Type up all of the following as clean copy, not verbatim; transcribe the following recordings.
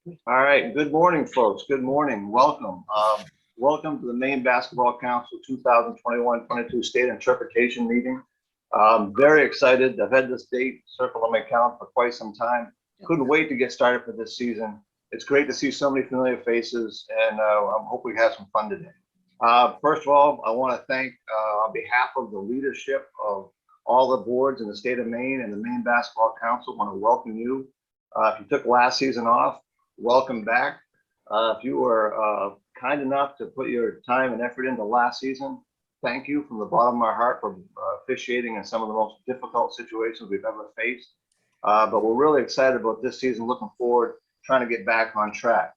All right. Good morning, folks. Good morning. Welcome. Welcome to the Maine Basketball Council 2021-22 State Interpretation Meeting. Very excited. I've had this date circled on my calendar for quite some time. Couldn't wait to get started for this season. It's great to see so many familiar faces, and I hope we have some fun today. First of all, I want to thank, on behalf of the leadership of all the boards in the state of Maine and the Maine Basketball Council, I want to welcome you. If you took last season off, welcome back. If you were kind enough to put your time and effort into last season, thank you from the bottom of my heart for officiating in some of the most difficult situations we've ever faced. But we're really excited about this season, looking forward, trying to get back on track.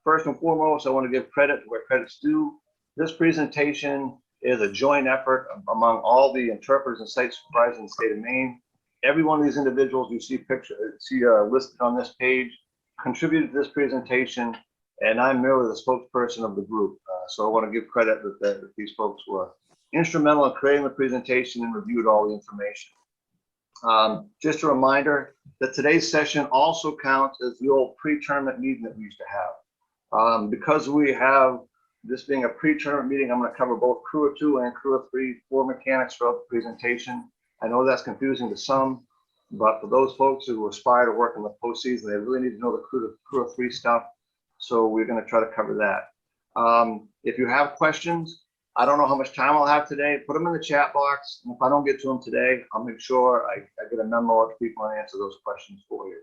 First and foremost, I want to give credit where credit's due. This presentation is a joint effort among all the interpreters and site supervisors in the state of Maine. Every one of these individuals you see listed on this page contributed to this presentation, and I'm merely the spokesperson of the group. So I want to give credit that these folks were instrumental in creating the presentation and reviewed all the information. Just a reminder that today's session also counts as the old pre-tournament meeting that we used to have. Because we have this being a pre-tournament meeting, I'm going to cover both Crew of 2 and Crew of 3 floor mechanics throughout the presentation. I know that's confusing to some, but for those folks who aspire to work in the postseason, they really need to know the Crew of 3 stuff. So we're going to try to cover that. If you have questions, I don't know how much time I'll have today. Put them in the chat box. And if I don't get to them today, I'll make sure I get a memo out to people and answer those questions for you.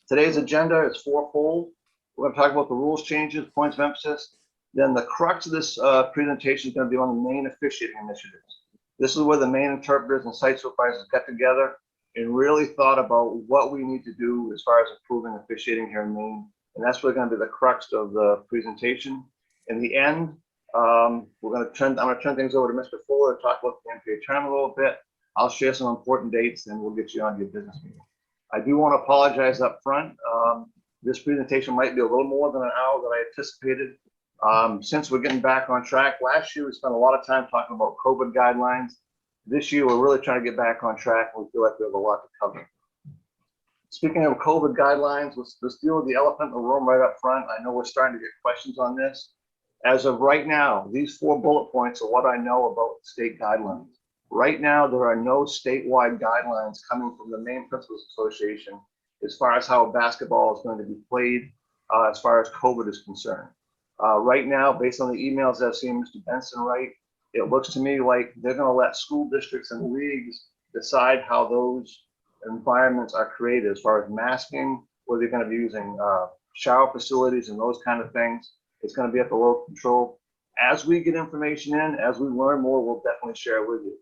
Today's agenda is fourfold. We're going to talk about the rules changes, points of emphasis. Then the crux of this presentation is going to be on the Maine officiating initiatives. This is where the Maine interpreters and site supervisors got together and really thought about what we need to do as far as improving officiating here in Maine. And that's really going to be the crux of the presentation. In the end, I'm going to turn things over to Mr. Fuller to talk about the NBA tournament a little bit. I'll share some important dates, and we'll get you on to your business meeting. I do want to apologize up front. This presentation might be a little more than an hour than I anticipated. Since we're getting back on track, last year we spent a lot of time talking about COVID guidelines. This year we're really trying to get back on track, and we feel like we have a lot to cover. Speaking of COVID guidelines, let's deal with the elephant in the room right up front. I know we're starting to get questions on this. As of right now, these 4 bullet points are what I know about state guidelines. Right now, there are no statewide guidelines coming from the Maine Principals Association as far as how basketball is going to be played, as far as COVID is concerned. Right now, based on the emails I've seen Mr. Benson write, it looks to me like they're going to let school districts and leagues decide how those environments are created as far as masking, whether they're going to be using shower facilities and those kind of things. It's going to be at the local control. As we get information in, as we learn more, we'll definitely share it with you.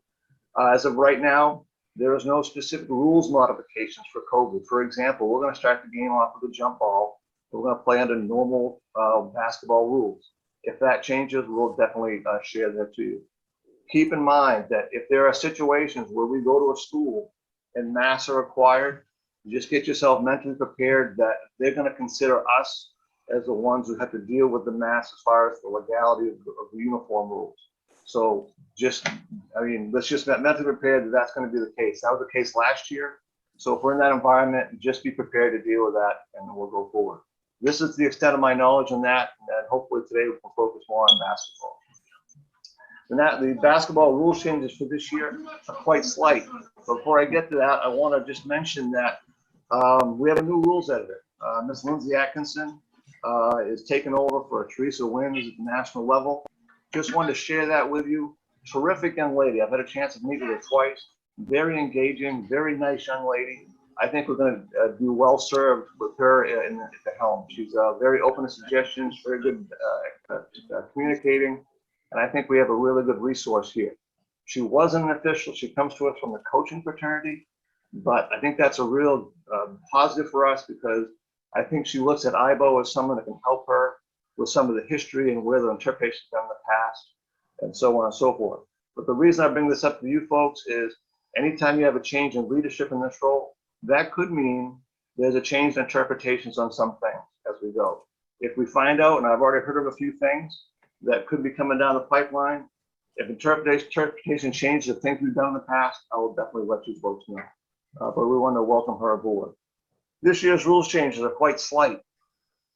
As of right now, there is no specific rules modifications for COVID. For example, we're going to start the game off with a jump ball. We're going to play under normal basketball rules. If that changes, we'll definitely share that to you. Keep in mind that if there are situations where we go to a school and masks are required, just get yourself mentally prepared that they're going to consider us as the ones who have to deal with the masks as far as the legality of the uniform rules. So let's just get mentally prepared that that's going to be the case. That was the case last year. So if we're in that environment, just be prepared to deal with that, and we'll go forward. This is the extent of my knowledge on that, and hopefully today we can focus more on basketball. And the basketball rules changes for this year are quite slight. Before I get to that, I want to just mention that we have a new rules editor. Ms. Lindsay Atkinson is taking over for Teresa Wynn at the national level. Just wanted to share that with you. Terrific young lady. I've had a chance to meet with her twice. Very engaging, very nice young lady. I think we're going to be well served with her at the helm. She's very open to suggestions, very good communicating, and I think we have a really good resource here. She wasn't an official. She comes to us from the coaching fraternity, but I think that's a real positive for us because I think she looks at IBO as someone that can help her with some of the history and where the interpretation's done in the past, and so on and so forth. But the reason I bring this up to you folks is anytime you have a change in leadership in this role, that could mean there's a change in interpretations on some things as we go. If we find out, and I've already heard of a few things that could be coming down the pipeline, if interpretation changes of things we've done in the past, I will definitely let you folks know. But we want to welcome her aboard. This year's rules changes are quite slight.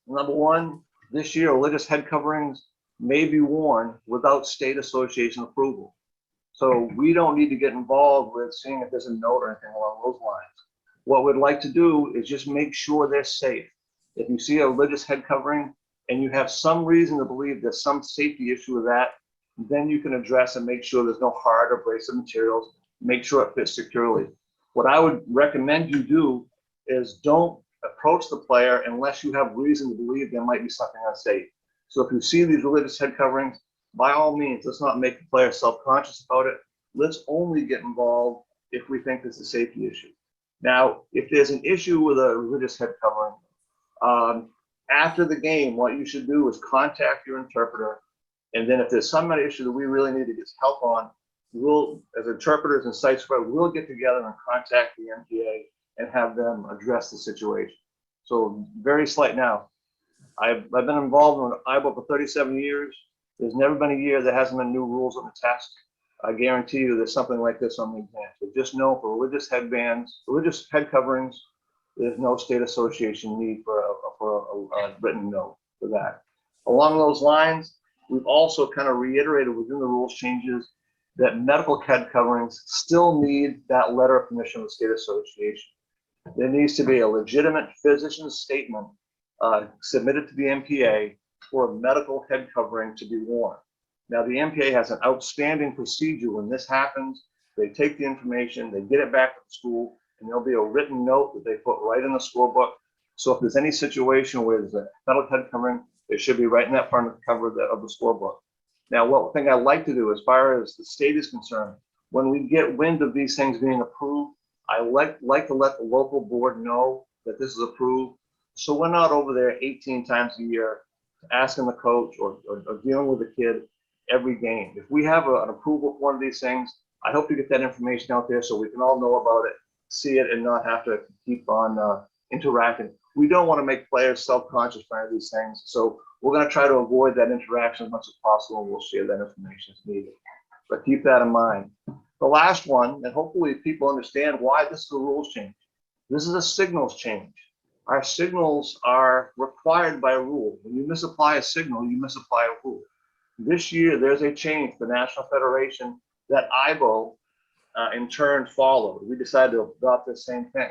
Number one, this year, religious head coverings may be worn without state association approval. So we don't need to get involved with seeing if there's a note or anything along those lines. What we'd like to do is just make sure they're safe. If you see a religious head covering and you have some reason to believe there's some safety issue with that, then you can address and make sure there's no hard or abrasive materials, make sure it fits securely. What I would recommend you do is don't approach the player unless you have reason to believe there might be something unsafe. So if you see these religious head coverings, by all means, let's not make the player self-conscious about it. Let's only get involved if we think there's a safety issue. Now, if there's an issue with a religious head covering, after the game, what you should do is contact your interpreter. And then if there's some issue that we really need to get help on, we'll, as interpreters and site spread, we'll get together and contact the MPA and have them address the situation. So very slight now. I've been involved in IBO for 37 years. There's never been a year there hasn't been new rules on the test. I guarantee you there's something like this on the exam. So just know for religious headbands, religious head coverings, there's no state association need for a written note for that. Along those lines, we've also kind of reiterated within the rules changes that medical head coverings still need that letter of permission of the state association. There needs to be a legitimate physician's statement submitted to the MPA for a medical head covering to be worn. Now, the MPA has an outstanding procedure when this happens. They take the information, they get it back to the school, and there'll be a written note that they put right in the scorebook. So if there's any situation where there's a medical head covering, it should be right in that front cover of the scorebook. Now, one thing I like to do as far as the state is concerned, when we get wind of these things being approved, I like to let the local board know that this is approved. So we're not over there 18 times a year asking the coach or dealing with the kid every game. If we have an approval for one of these things, I hope to get that information out there so we can all know about it, see it, and not have to keep on interacting. We don't want to make players self-conscious for any of these things. So we're going to try to avoid that interaction as much as possible, and we'll share that information as needed. But keep that in mind. The last one, and hopefully people understand why this is a rules change. This is a signals change. Our signals are required by a rule. When you misapply a signal, you misapply a rule. This year, there's a change to the National Federation that IBO in turn followed. We decided to adopt the same thing.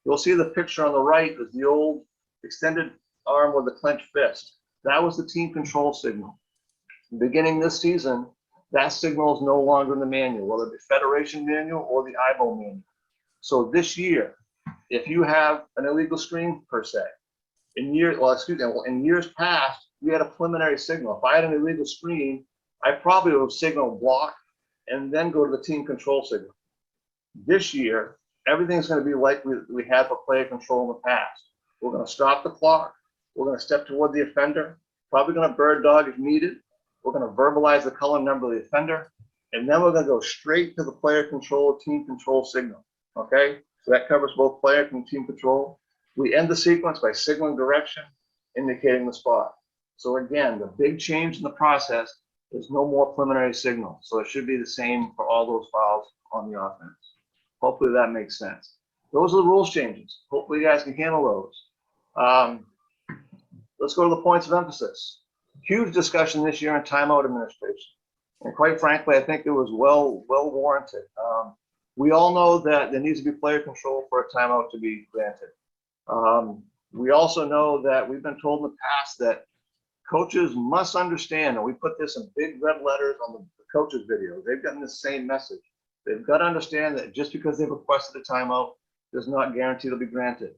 You'll see the picture on the right is the old extended arm with the clenched fist. That was the team control signal. Beginning this season, that signal is no longer in the manual, whether it be Federation manual or the IBO manual. So this year, if you have an illegal screen per se, in years past, we had a preliminary signal. If I had an illegal screen, I probably would signal block and then go to the team control signal. This year, everything's going to be like we had for player control in the past. We're going to stop the clock. We're going to step toward the offender, probably going to bird dog if needed. We're going to verbalize the color number of the offender, and then we're going to go straight to the player control, team control signal. Okay, so that covers both player and team control. We end the sequence by signaling direction, indicating the spot. So again, the big change in the process is no more preliminary signal. So it should be the same for all those fouls on the offense. Hopefully that makes sense. Those are the rules changes. Hopefully you guys can handle those. Let's go to the points of emphasis. Huge discussion this year on timeout administration. And quite frankly, I think it was well warranted. We all know that there needs to be player control for a timeout to be granted. We also know that we've been told in the past that coaches must understand, and we put this in big red letters on the coaches' video. They've gotten the same message. They've got to understand that just because they've requested a timeout does not guarantee it'll be granted.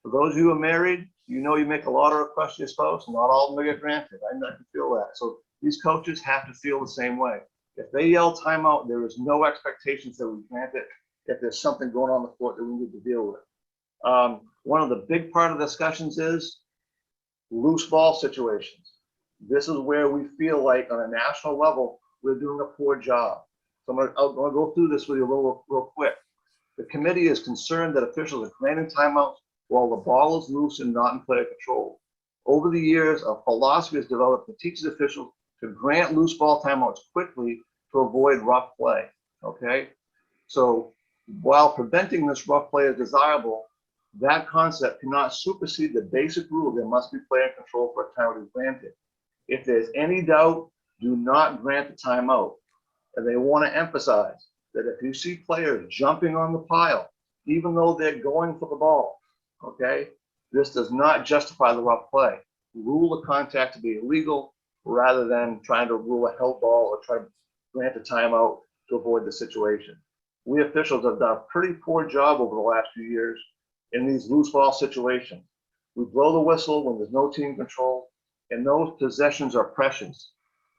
For those of you who are married, you know you make a lot of requests to your spouse, and not all of them will get granted. I can feel that. So these coaches have to feel the same way. If they yell timeout, there is no expectations that we grant it if there's something going on the court that we need to deal with. One of the big part of the discussions is loose ball situations. This is where we feel like on a national level, we're doing a poor job. So I'm going to go through this with you real quick. The committee is concerned that officials are granting timeouts while the ball is loose and not in player control. Over the years, a philosophy has developed that teaches officials to grant loose ball timeouts quickly to avoid rough play. Okay? So while preventing this rough play is desirable, That concept cannot supersede the basic rule there must be player control for a timeout is granted. If there's any doubt, do not grant the timeout. And they want to emphasize that if you see players jumping on the pile, even though they're going for the ball, okay, this does not justify the rough play. Rule the contact to be illegal rather than trying to rule a held ball or try to grant a timeout to avoid the situation. We officials have done a pretty poor job over the last few years in these loose ball situations. We blow the whistle when there's no team control, and those possessions are precious.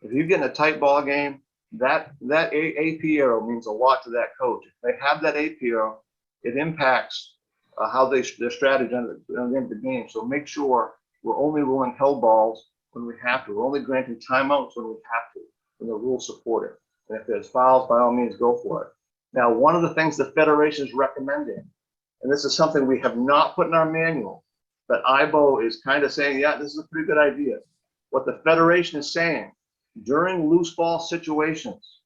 If you get in a tight ball game, that AP arrow means a lot to that coach. If they have that AP arrow, it impacts how their strategy on the end of the game. So make sure we're only ruling held balls when we have to. We're only granting timeouts when we have to, when the rules support it. And if there's fouls, by all means, go for it. Now, one of the things the Federation is recommending, and this is something we have not put in our manual, but IBO is kind of saying, yeah, this is a pretty good idea. What the Federation is saying, during loose ball situations,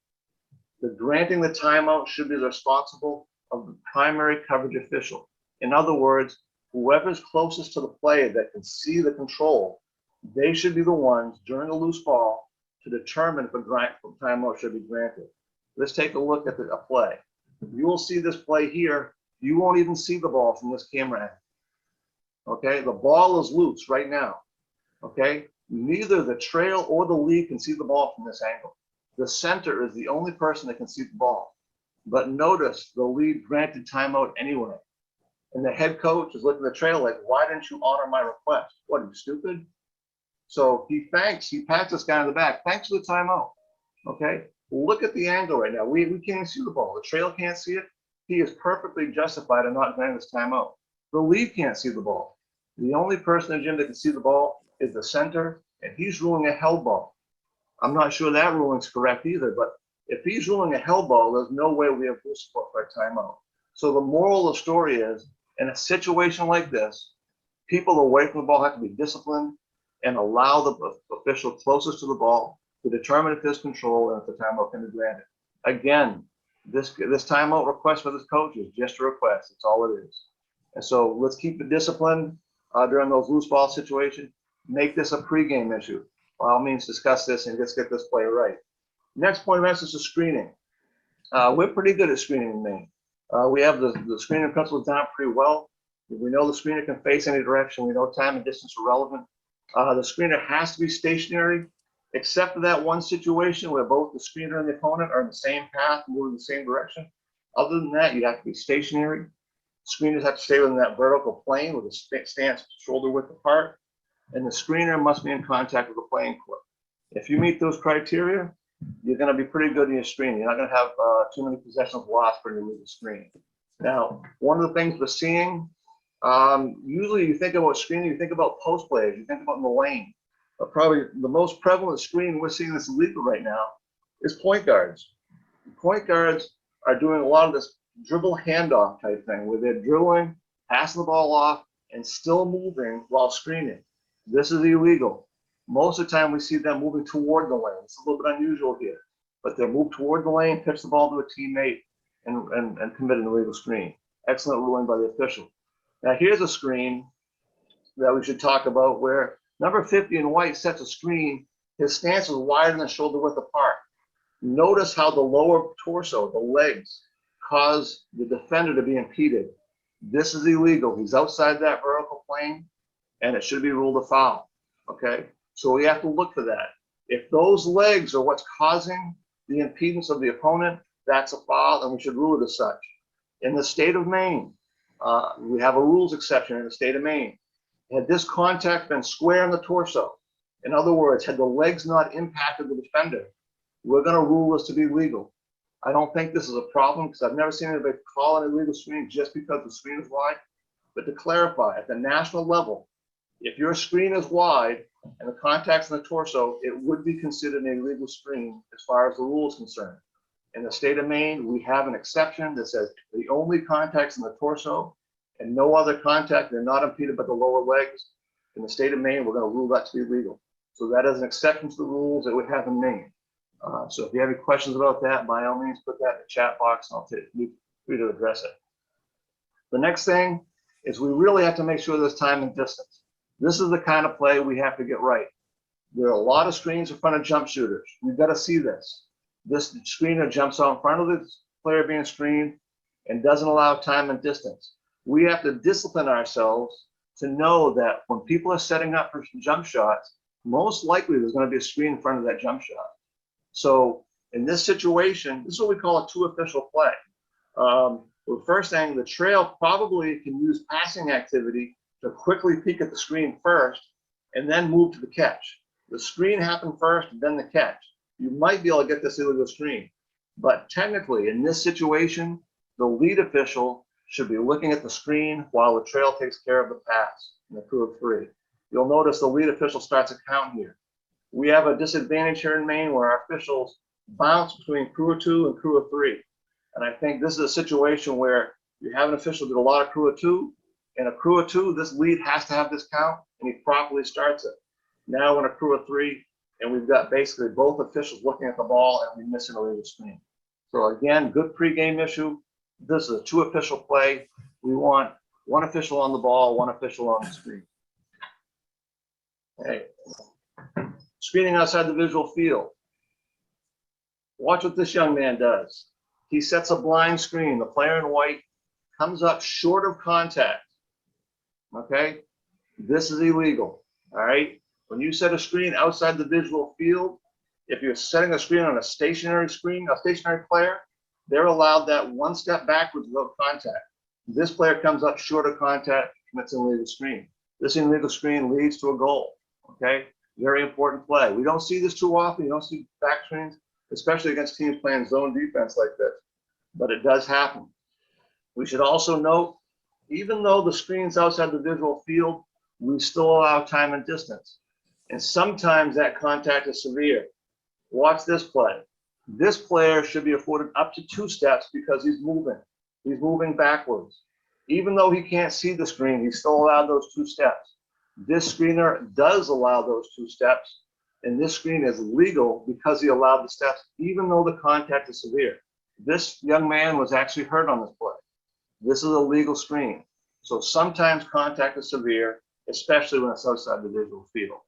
the granting the timeout should be responsible of the primary coverage official. In other words, whoever's closest to the play that can see the control, they should be the ones during a loose ball to determine if a timeout should be granted. Let's take a look at a play. You will see this play here. You won't even see the ball from this camera angle. Okay, the ball is loose right now. Okay, neither the trail or the lead can see the ball from this angle. The center is the only person that can see the ball. But notice the lead granted timeout anyway. And the head coach is looking at the trail like, why didn't you honor my request? What, are you stupid? So he pats this guy on the back. Thanks for the timeout. Okay, look at the angle right now. We can't see the ball. The trail can't see it. He is perfectly justified in not granting this timeout. The lead can't see the ball. The only person in the gym that can see the ball is the center, and he's ruling a held ball. I'm not sure that ruling's correct either, but if he's ruling a held ball, there's no way we have full support for a timeout. So the moral of the story is, in a situation like this, people away from the ball have to be disciplined and allow the official closest to the ball to determine if there's control and if the timeout can be granted. Again, this timeout request for this coach is just a request. That's all it is. And so let's keep the discipline during those loose ball situations. Make this a pregame issue. By all means, discuss this and let's get this play right. Next point of emphasis is screening. We're pretty good at screening in Maine. We have the screening principles down pretty well. We know the screener can face any direction. We know time and distance are relevant. The screener has to be stationary, except for that one situation where both the screener and the opponent are in the same path, moving in the same direction. Other than that, you have to be stationary. Screeners have to stay within that vertical plane with a stance shoulder width apart, and the screener must be in contact with the playing court. If you meet those criteria, you're going to be pretty good in your screening. You're not going to have too many possessions lost for you with the screen. Now, one of the things we're seeing, usually you think about screening, you think about post players, you think about in the lane. But probably the most prevalent screen we're seeing that's illegal right now is point guards. Point guards are doing a lot of this dribble handoff type thing where they're dribbling, passing the ball off, and still moving while screening. This is illegal. Most of the time we see them moving toward the lane. It's a little bit unusual here, but they'll move toward the lane, pitch the ball to a teammate, and commit an illegal screen. Excellent ruling by the official. Now here's a screen that we should talk about where number 50 in white sets a screen. His stance is wider than shoulder width apart. Notice how the lower torso, the legs, cause the defender to be impeded. This is illegal. He's outside that vertical plane, and it should be ruled a foul. Okay, so we have to look for that. If those legs are what's causing the impedance of the opponent, that's a foul, and we should rule it as such. In the state of Maine, we have a rules exception in the state of Maine. Had this contact been square in the torso, in other words, had the legs not impacted the defender, we're going to rule this to be legal. I don't think this is a problem because I've never seen anybody call an illegal screen just because the screen is wide. But to clarify, at the national level, if your screen is wide and the contact's in the torso, it would be considered an illegal screen as far as the rule is concerned. In the state of Maine, we have an exception that says the only contact's in the torso and no other contact, they're not impeded by the lower legs. In the state of Maine, we're going to rule that to be legal. So that is an exception to the rules that we have in Maine. So if you have any questions about that, by all means, put that in the chat box and I'll be free to address it. The next thing is we really have to make sure there's time and distance. This is the kind of play we have to get right. There are a lot of screens in front of jump shooters. We've got to see this. This screener jumps out in front of the player being screened and doesn't allow time and distance. We have to discipline ourselves to know that when people are setting up for jump shots, most likely there's going to be a screen in front of that jump shot. So in this situation, this is what we call a two official play. The first thing, the trail probably can use passing activity to quickly peek at the screen first and then move to the catch. The screen happened first, then the catch. You might be able to get this illegal screen, but technically in this situation, the lead official should be looking at the screen while the trail takes care of the pass in the crew of three. You'll notice the lead official starts a count here. We have a disadvantage here in Maine where our officials bounce between crew of two and crew of three. And I think this is a situation where you have an official do a lot of crew of two, and a crew of two, this lead has to have this count, and he properly starts it. Now in a crew of three, and we've got basically both officials looking at the ball, and we miss an illegal screen. So again, good pregame issue. This is a two official play. We want one official on the ball, one official on the screen. Okay. Screening outside the visual field. Watch what this young man does. He sets a blind screen. The player in white comes up short of contact. Okay, this is illegal. All right, when you set a screen outside the visual field, if you're setting a screen on a stationary screen, a stationary player, they're allowed that one step backwards without contact. This player comes up short of contact, commits an illegal screen. This illegal screen leads to a goal. Okay, very important play. We don't see this too often. You don't see back screens, especially against teams playing zone defense like this, but it does happen. We should also note, even though the screen's outside the visual field, we still allow time and distance. And sometimes that contact is severe. Watch this play. This player should be afforded up to 2 steps because he's moving. He's moving backwards. Even though he can't see the screen, he's still allowed those 2 steps. This screener does allow those 2 steps, and this screen is legal because he allowed the steps, even though the contact is severe. This young man was actually hurt on this play. This is a legal screen. So sometimes contact is severe, especially when it's outside the visual field.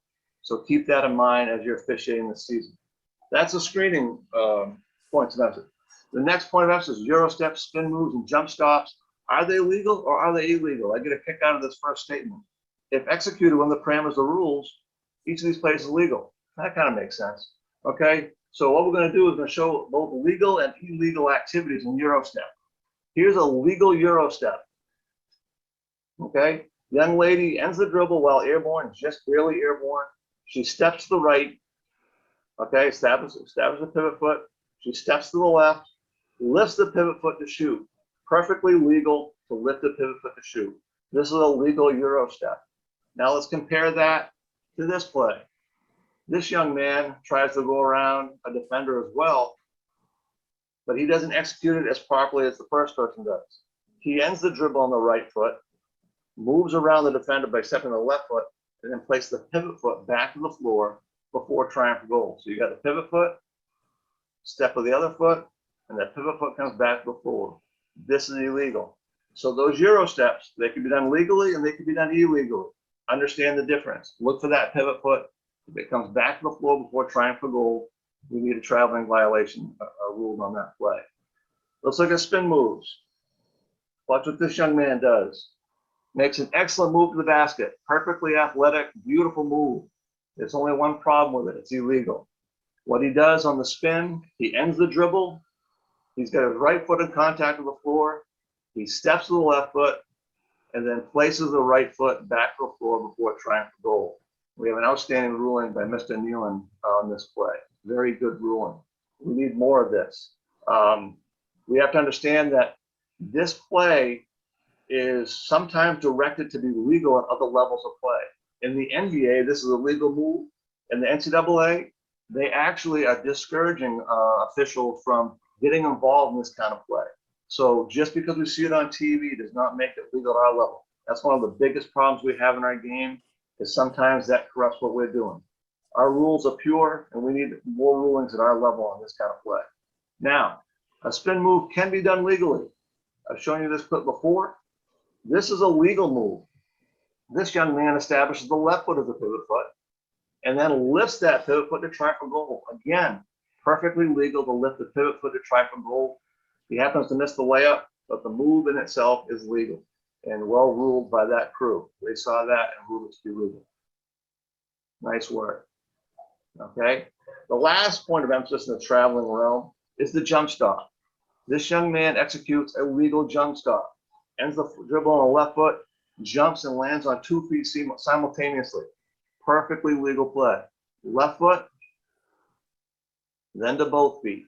So keep that in mind as you're officiating this season. That's a screening points of emphasis. The next point of emphasis is Euro steps, spin moves, and jump stops. Are they legal or are they illegal? I get a kick out of this first statement. If executed within the parameters of the rules, each of these plays is legal. That kind of makes sense. Okay, so what we're going to do is going to show both legal and illegal activities in Euro step. Here's a legal Euro step. Okay, young lady ends the dribble while airborne, just barely airborne. She steps to the right. Okay, establish the pivot foot. She steps to the left, lifts the pivot foot to shoot. Perfectly legal to lift the pivot foot to shoot. This is a legal Euro step. Now let's compare that to this play. This young man tries to go around a defender as well, but he doesn't execute it as properly as the first person does. He ends the dribble on the right foot, moves around the defender by stepping the left foot, and then places the pivot foot back to the floor before trying for goal. So you got the pivot foot, step of the other foot, and that pivot foot comes back to the floor. This is illegal. So those Euro steps, they can be done legally and they can be done illegally. Understand the difference. Look for that pivot foot. If it comes back to the floor before trying for goal, we need a traveling violation ruled on that play. Let's look at spin moves. Watch what this young man does. Makes an excellent move to the basket. Perfectly athletic, beautiful move. There's only one problem with it. It's illegal. What he does on the spin, he ends the dribble. He's got his right foot in contact with the floor. He steps to the left foot and then places the right foot back to the floor before trying for goal. We have an outstanding ruling by Mr. Nealon on this play. Very good ruling. We need more of this. We have to understand that this play is sometimes directed to be legal at other levels of play. In the NBA, this is a legal move. In the NCAA, they actually are discouraging officials from getting involved in this kind of play. So just because we see it on TV does not make it legal at our level. That's one of the biggest problems we have in our game, is sometimes that corrupts what we're doing. Our rules are pure, and we need more rulings at our level on this kind of play. Now, a spin move can be done legally. I've shown you this clip before. This is a legal move. This young man establishes the left foot as a pivot foot and then lifts that pivot foot to try for goal. Again, perfectly legal to lift the pivot foot to try for goal. He happens to miss the layup, but the move in itself is legal and well ruled by that crew. They saw that and ruled it to be legal. Nice work. Okay. The last point of emphasis in the traveling realm is the jump stop. This young man executes a legal jump stop, ends the dribble on the left foot, jumps and lands on 2 feet simultaneously. Perfectly legal play. Left foot, then to both feet.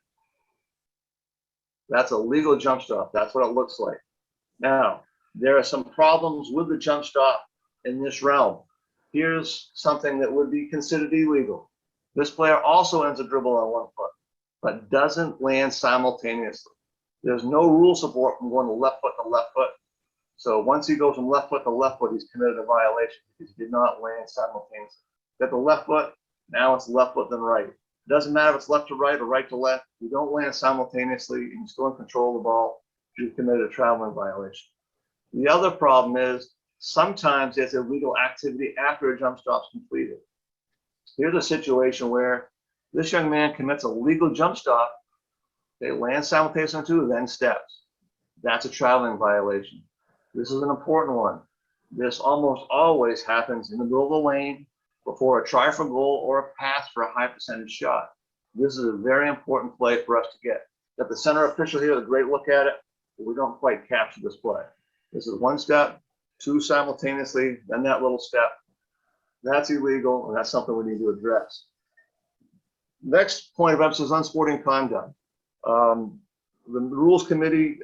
That's a legal jump stop. That's what it looks like. Now, there are some problems with the jump stop in this realm. Here's something that would be considered illegal. This player also ends a dribble on one foot, but doesn't land simultaneously. There's no rule support from going to left foot to left foot. So once he goes from left foot to left foot, he's committed a violation because he did not land simultaneously. Got the left foot, now it's left foot then right. It doesn't matter if it's left to right or right to left. You don't land simultaneously and you're still in control of the ball. You've committed a traveling violation. The other problem is sometimes there's illegal activity after a jump stop's completed. Here's a situation where this young man commits a legal jump stop. They land simultaneously on 2, then steps. That's a traveling violation. This is an important one. This almost always happens in the middle of the lane before a try for goal or a pass for a high percentage shot. This is a very important play for us to get. Got the center official here with a great look at it, but we don't quite capture this play. This is 1 step, 2 simultaneously, then that little step. That's illegal, and that's something we need to address. Next point of emphasis is unsporting conduct. The Rules Committee,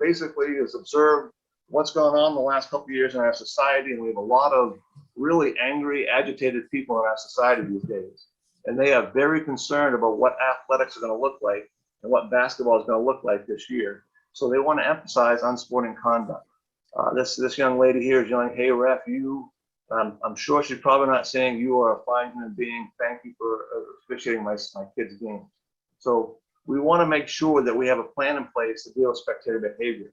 basically has observed what's gone on the last couple of years in our society, and we have a lot of really angry, agitated people in our society these days. And they are very concerned about what athletics are going to look like and what basketball is going to look like this year. So they want to emphasize unsporting conduct. This young lady here is yelling, "Hey ref, you." I'm sure she's probably not saying you are a fine human being. Thank you for officiating my kid's game. So we want to make sure that we have a plan in place to deal with spectator behavior.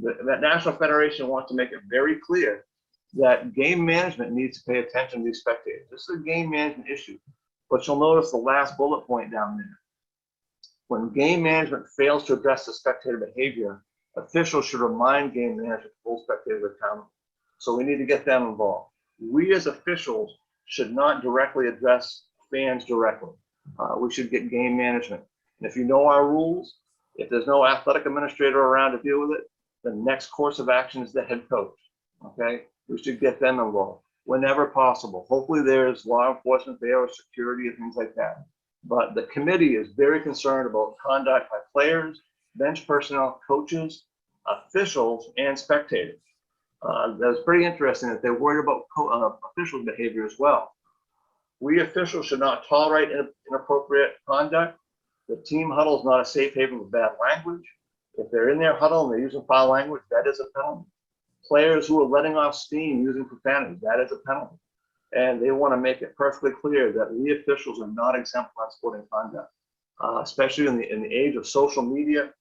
That National Federation wants to make it very clear that game management needs to pay attention to these spectators. This is a game management issue. But you'll notice the last bullet point down there. When game management fails to address the spectator behavior, officials should remind game management to hold spectators accountable. So we need to get them involved. We as officials should not directly address fans directly. We should get game management. And if you know our rules, if there's no athletic administrator around to deal with it, the next course of action is the head coach. Okay, we should get them involved whenever possible. Hopefully there's law enforcement there or security and things like that. But the committee is very concerned about conduct by players, bench personnel, coaches, officials, and spectators. That's pretty interesting that they're worried about officials' behavior as well. We officials should not tolerate inappropriate conduct. The team huddle is not a safe haven with bad language. If they're in their huddle and they're using foul language, that is a penalty. Players who are letting off steam using profanity, that is a penalty. And they want to make it perfectly clear that we officials are not exempt from sporting conduct, especially in the age of social media.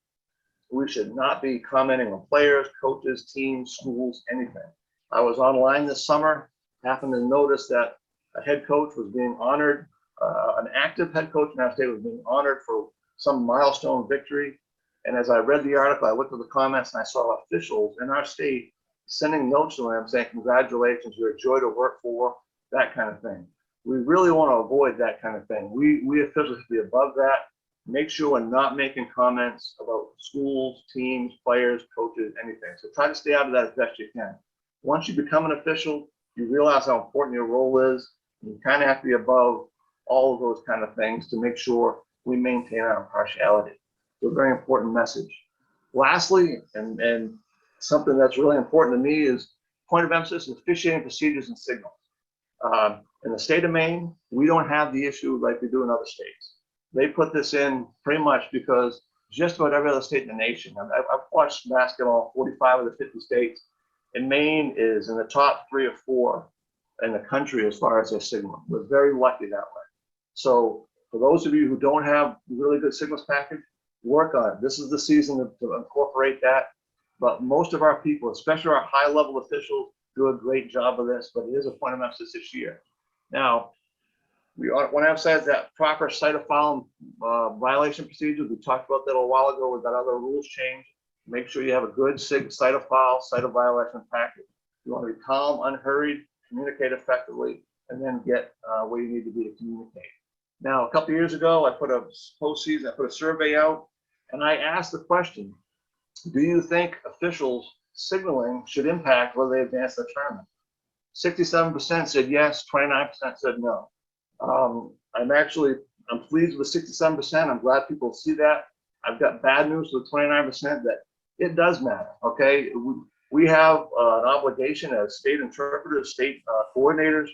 We should not be commenting on players, coaches, teams, schools, anything. I was online this summer, happened to notice that a head coach was being honored, an active head coach in our state was being honored for some milestone victory. And as I read the article, I looked at the comments and I saw officials in our state sending notes to them saying, "Congratulations, you're a joy to work for," that kind of thing. We really want to avoid that kind of thing. We officials should be above that. Make sure we're not making comments about schools, teams, players, coaches, anything. So try to stay out of that as best you can. Once you become an official, you realize how important your role is. You kind of have to be above all of those kind of things to make sure we maintain our impartiality. It's a very important message. Lastly, and something that's really important to me is point of emphasis is officiating procedures and signals. In the state of Maine, we don't have the issue like we do in other states. They put this in pretty much because just about every other state in the nation, I've watched basketball in 45 of the 50 states, and Maine is in the top 3 or 4 in the country as far as their signal. We're very lucky that way. So for those of you who don't have really good signals package, work on it. This is the season to incorporate that. but most of our people, especially our high-level officials, do a great job of this, but it is a point of emphasis this year. Now, we want to emphasize that proper cytophile violation procedures. We talked about that a while ago. We've got other rules changed. Make sure you have a good cyto violation package. You want to be calm, unhurried, communicate effectively, and then get where you need to be to communicate. Now, a couple of years ago, I put a survey out, and I asked the question, do you think officials signaling should impact whether they advance the tournament? 67% said yes, 29% said no. I'm pleased with the 67%. I'm glad people see that. I've got bad news for the 29% that it does matter, okay? We have an obligation as state interpreters, state coordinators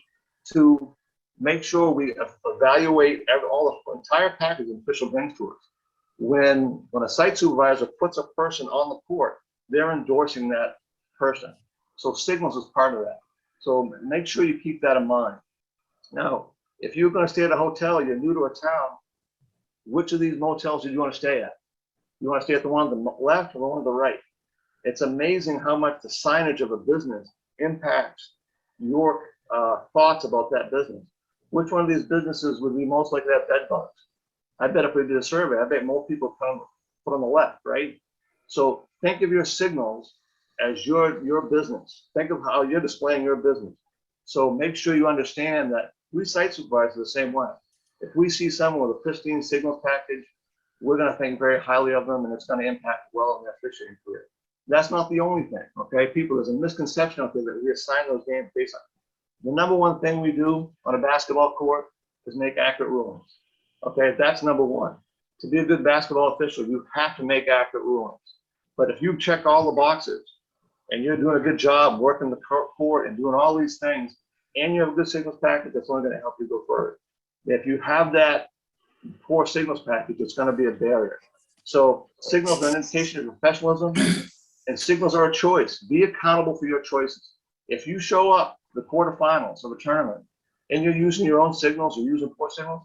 to make sure we evaluate all the entire package an official brings to us. When a site supervisor puts a person on the court, they're endorsing that person. So signals is part of that. So make sure you keep that in mind. Now, if you're going to stay at a hotel, you're new to a town, which of these motels do you want to stay at? You want to stay at the one on the left or the one on the right? It's amazing how much the signage of a business impacts your thoughts about that business. Which one of these businesses would be most likely to have bed bugs? I bet if we did a survey, I bet most people put on the left, right? So think of your signals as your business. Think of how you're displaying your business. So make sure you understand that we site supervisors the same way. If we see someone with a pristine signals package, we're going to think very highly of them, and it's going to impact well in their officiating career. That's not the only thing, okay? People, there's a misconception out there that we assign those games based on. The number one thing we do on a basketball court is make accurate rulings. Okay, that's number one. To be a good basketball official, you have to make accurate rulings. But if you check all the boxes and you're doing a good job working the court and doing all these things, and you have a good signals package, that's only going to help you go further. If you have that poor signals package, it's going to be a barrier. So signals are an indication of professionalism, and signals are a choice. Be accountable for your choices. If you show up the quarterfinals of a tournament and you're using your own signals or using poor signals,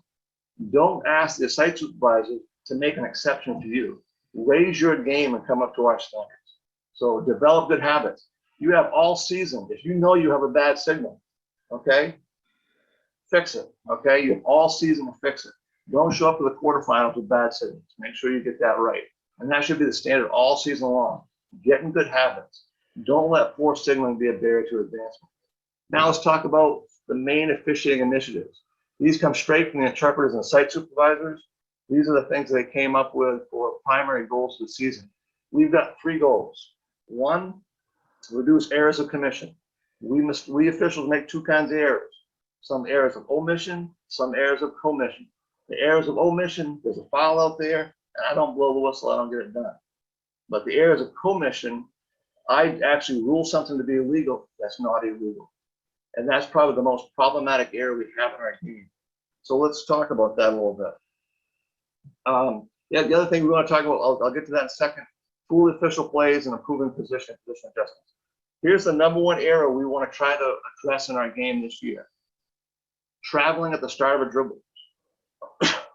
don't ask the site supervisor to make an exception to you. Raise your game and come up to our standards. So develop good habits. You have all season. If you know you have a bad signal, okay, fix it, okay? You have all season to fix it. Don't show up to the quarterfinals with bad signals. Make sure you get that right. And that should be the standard all season long. Get in good habits. Don't let poor signaling be a barrier to advancement. Now let's talk about the Maine officiating initiatives. These come straight from the interpreters and site supervisors. These are the things they came up with for primary goals for the season. We've got 3 goals. 1, to reduce errors of commission. We officials make 2 kinds of errors. Some errors of omission, some errors of commission. The errors of omission, there's a file out there, and I don't blow the whistle, I don't get it done. But the errors of commission, I actually rule something to be illegal that's not illegal. And that's probably the most problematic error we have in our game. So let's talk about that a little bit. The other thing we want to talk about, I'll get to that in a second, fool official plays and improving position adjustments. Here's the #1 error we want to try to address in our game this year. Traveling at the start of a dribble.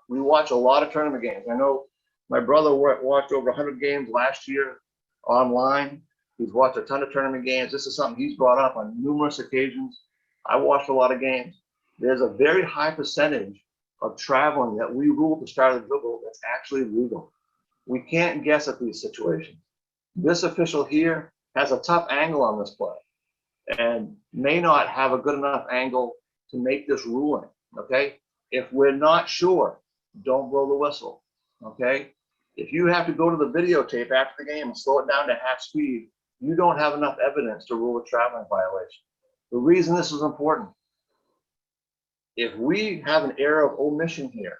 We watch a lot of tournament games. I know my brother watched over 100 games last year online. He's watched a ton of tournament games. This is something he's brought up on numerous occasions. I watched a lot of games. There's a very high percentage of traveling that we rule at the start of the dribble that's actually legal. We can't guess at these situations. This official here has a tough angle on this play and may not have a good enough angle to make this ruling, okay? If we're not sure, don't blow the whistle, okay? If you have to go to the videotape after the game and slow it down to half speed, you don't have enough evidence to rule a traveling violation. The reason this is important, if we have an error of omission here,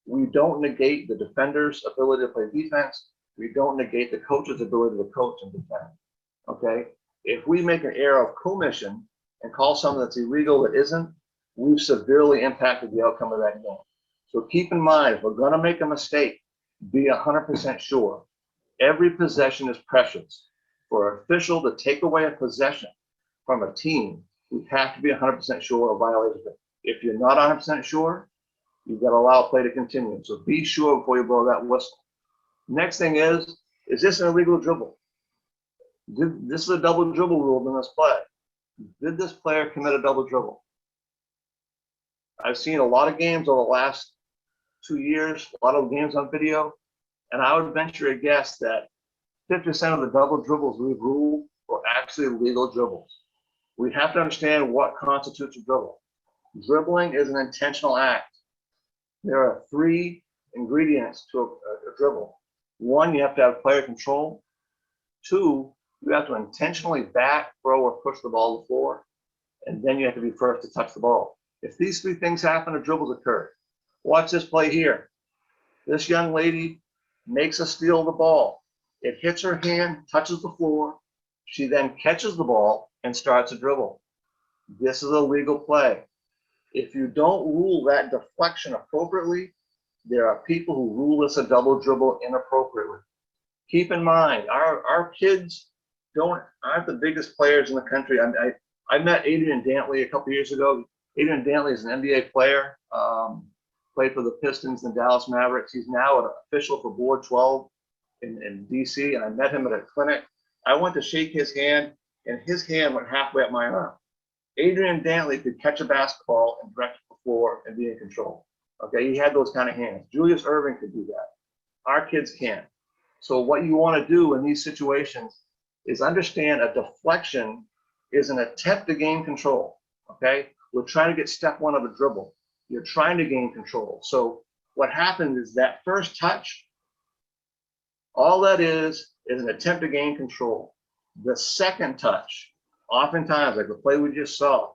we don't negate the defender's ability to play defense. We don't negate the coach's ability to coach and defend, okay? If we make an error of commission and call something that's illegal that isn't, we've severely impacted the outcome of that game. So keep in mind, if we're gonna make a mistake, be 100% sure. Every possession is precious. For an official to take away a possession from a team, we have to be 100% sure of violation. If you're not 100% sure, you've got to allow play to continue. So be sure before you blow that whistle. Next thing is this an illegal dribble? This is a double dribble rule in this play. Did this player commit a double dribble? I've seen a lot of games over the last 2 years, a lot of games on video, and I would venture a guess that 50% of the double dribbles we've ruled were actually legal dribbles. We have to understand what constitutes a dribble. Dribbling is an intentional act. There are 3 ingredients to a dribble. 1, you have to have player control. 2, you have to intentionally back, throw, or push the ball to the floor. And then you have to be first to touch the ball. If these 3 things happen, a dribble's occurred. Watch this play here. This young lady makes a steal of the ball. It hits her hand, touches the floor. She then catches the ball and starts a dribble. This is a legal play. If you don't rule that deflection appropriately, there are people who rule this a double dribble inappropriately. Keep in mind, our kids aren't the biggest players in the country. I met Adrian Dantley a couple years ago. Adrian Dantley is an NBA player, played for the Pistons and Dallas Mavericks. He's now an official for Board 12 in DC, and I met him at a clinic. I went to shake his hand, and his hand went halfway up my arm. Adrian Dantley could catch a basketball and direct the floor and be in control. Okay, he had those kind of hands. Julius Erving could do that. Our kids can't. So what you want to do in these situations is understand a deflection is an attempt to gain control. Okay, we're trying to get step 1 of a dribble. You're trying to gain control. So what happens is that first touch, all that is an attempt to gain control. The second touch, oftentimes, like the play we just saw,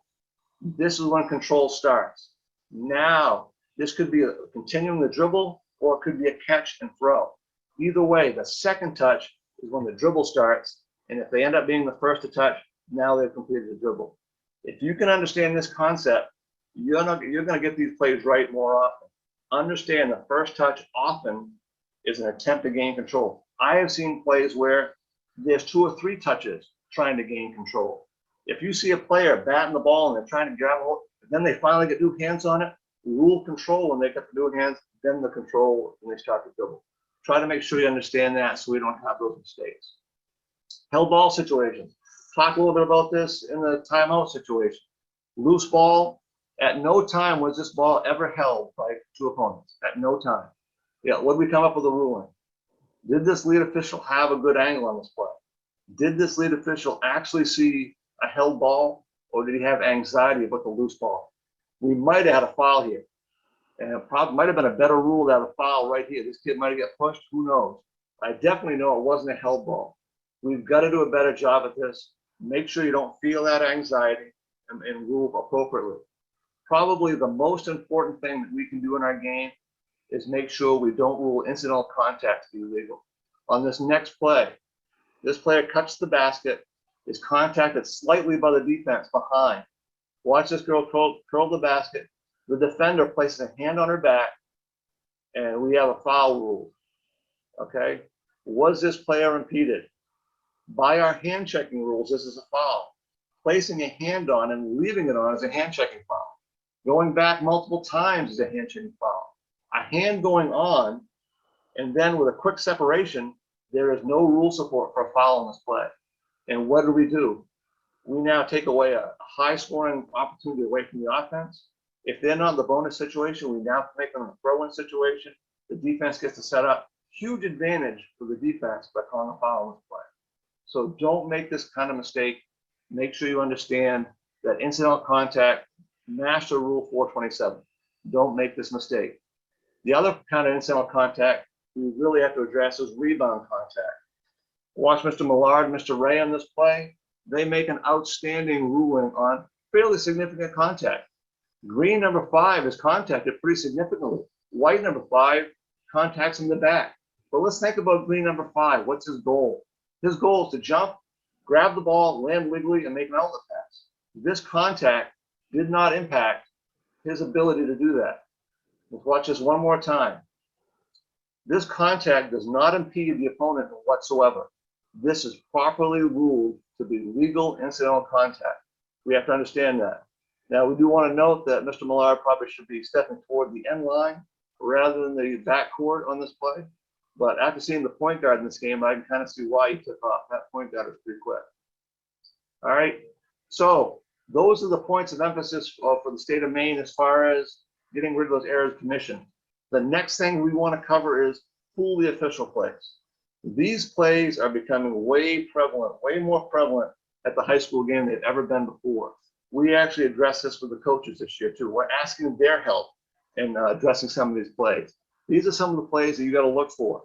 this is when control starts. Now, this could be continuing the dribble, or it could be a catch and throw. Either way, the second touch is when the dribble starts, and if they end up being the first to touch, now they've completed the dribble. If you can understand this concept, you're going to get these plays right more often. Understand the first touch often is an attempt to gain control. I have seen plays where there's 2 or 3 touches trying to gain control. If you see a player batting the ball and they're trying to grab it, then they finally get 2 hands on it, rule control when they get the 2 hands, then the control when they start to dribble. Try to make sure you understand that so we don't have those mistakes. Held ball situations. Talk a little bit about this in the timeout situation. Loose ball. At no time was this ball ever held by 2 opponents. At no time. Yeah, what did we come up with a ruling? Did this lead official have a good angle on this play? Did this lead official actually see a held ball, or did he have anxiety about the loose ball? We might have had a foul here. And it probably might have been a better rule to have a foul right here. This kid might have got pushed, who knows? I definitely know it wasn't a held ball. We've got to do a better job at this. Make sure you don't feel that anxiety and rule appropriately. Probably the most important thing that we can do in our game is make sure we don't rule incidental contact to be illegal. On this next play, this player cuts the basket, is contacted slightly by the defense behind. Watch this girl curl the basket. The defender places a hand on her back, and we have a foul rule. Okay? Was this player impeded? By our hand checking rules, this is a foul. Placing a hand on and leaving it on is a hand checking foul. Going back multiple times is a hand checking foul. A hand going on, and then with a quick separation, there is no rule support for a foul in this play. And what do? We now take away a high scoring opportunity away from the offense. If they're not in the bonus situation, we now make them a throw-in situation. The defense gets to set up. Huge advantage for the defense by calling a foul in this play. So don't make this kind of mistake. Make sure you understand that incidental contact, master rule 427. Don't make this mistake. The other kind of incidental contact we really have to address is rebound contact. Watch Mr. Millard and Mr. Ray on this play. They make an outstanding ruling on fairly significant contact. Green number 5 is contacted pretty significantly. White number 5 contacts in the back. But let's think about green number 5. What's his goal? His goal is to jump, grab the ball, land legally, and make an outlet pass. This contact did not impact his ability to do that. Let's watch this one more time. This contact does not impede the opponent whatsoever. This is properly ruled to be legal incidental contact. We have to understand that. Now, we do want to note that Mr. Millard probably should be stepping toward the end line rather than the backcourt on this play. But after seeing the point guard in this game, I can kind of see why he took off. That point guard was pretty quick. All right. So those are the points of emphasis for the state of Maine as far as getting rid of those errors of commission. The next thing we want to cover is fully official plays. These plays are becoming way more prevalent at the high school game than they've ever been before. We actually address this with the coaches this year too. We're asking their help in addressing some of these plays. These are some of the plays that you got to look for.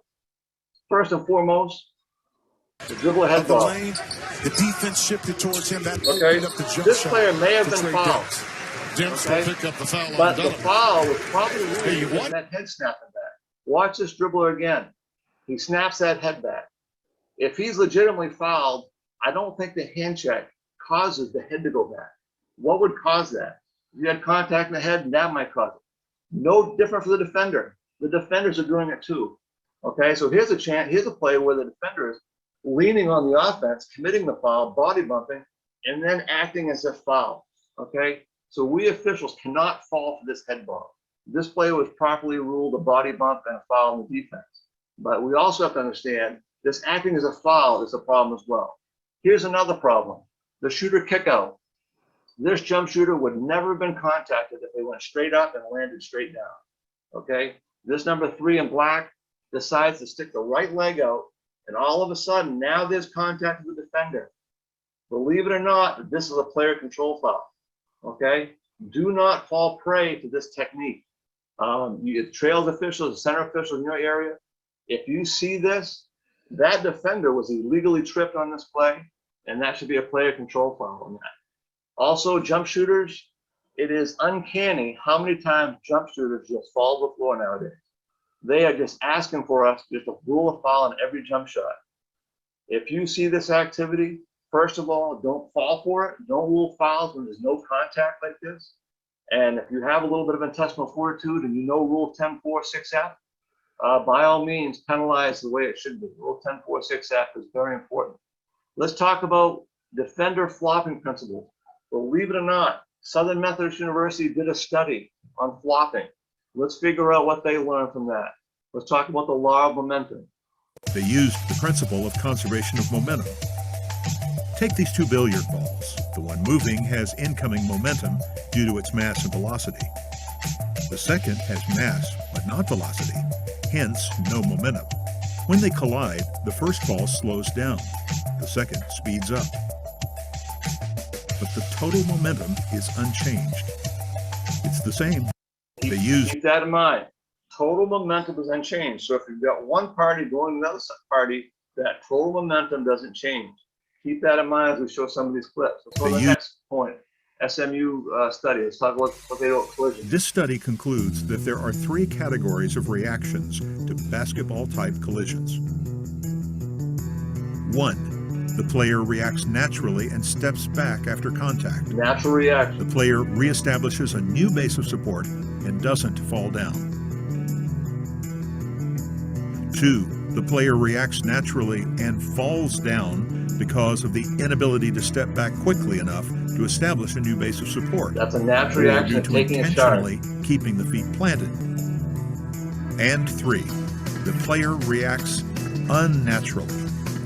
First and foremost, the dribble ahead ball. The defense shifted towards him. That okay, up the jump this shot player may have been fouled. Demps Okay? will pick up the foul But line. the foul was probably Hey, really what? that head snapping back. Watch this dribbler again. He snaps that head back. If he's legitimately fouled, I don't think the hand check causes the head to go back. What would cause that? If you had contact in the head, that might cause it. No different for the defender. The defenders are doing it too. Okay, so here's a play where the defender is leaning on the offense, committing the foul, body bumping, and then acting as if foul. Okay, so we officials cannot fall for this head ball. This play was properly ruled a body bump and a foul in the defense. But we also have to understand this acting as a foul is a problem as well. Here's another problem. The shooter kick out. This jump shooter would never have been contacted if they went straight up and landed straight down. Okay, this number 3 in black decides to stick the right leg out, and all of a sudden now there's contact with the defender. Believe it or not, this is a player control foul. Okay, do not fall prey to this technique. You trails officials, center officials in your area, if you see this, that defender was illegally tripped on this play, and that should be a player control foul on that. Also, jump shooters, it is uncanny how many times jump shooters just fall to the floor nowadays. They are just asking for us just to rule a foul on every jump shot. If you see this activity, first of all, don't fall for it. Don't rule fouls when there's no contact like this. And if you have a little bit of intestinal fortitude and you know Rule 10.4.6F, by all means, penalize the way it should be. Rule 10.4.6F is very important. Let's talk about defender flopping principles. Believe it or not, Southern Methodist University did a study on flopping. Let's figure out what they learned from that. Let's talk about the law of momentum. They used the principle of conservation of momentum. Take these two billiard balls. The one moving has incoming momentum due to its mass and velocity. The second has mass but not velocity, hence no momentum. When they collide, the first ball slows down, the second speeds up. But the total momentum is unchanged. It's the same. Keep that in mind. Total momentum is unchanged. So if you've got one party going to another party, that total momentum doesn't change. Keep that in mind as we show some of these clips. Let's go to the next point. SMU study. Let's talk about tornado collision. This study concludes that there are 3 categories of reactions to basketball-type collisions. 1. The player reacts naturally and steps back after contact. Natural reaction. The player reestablishes a new base of support and doesn't fall down. 2. The player reacts naturally and falls down because of the inability to step back quickly enough to establish a new base of support. That's a natural reaction of taking a shot. Intentionally keeping the feet planted. And 3. The player reacts unnaturally,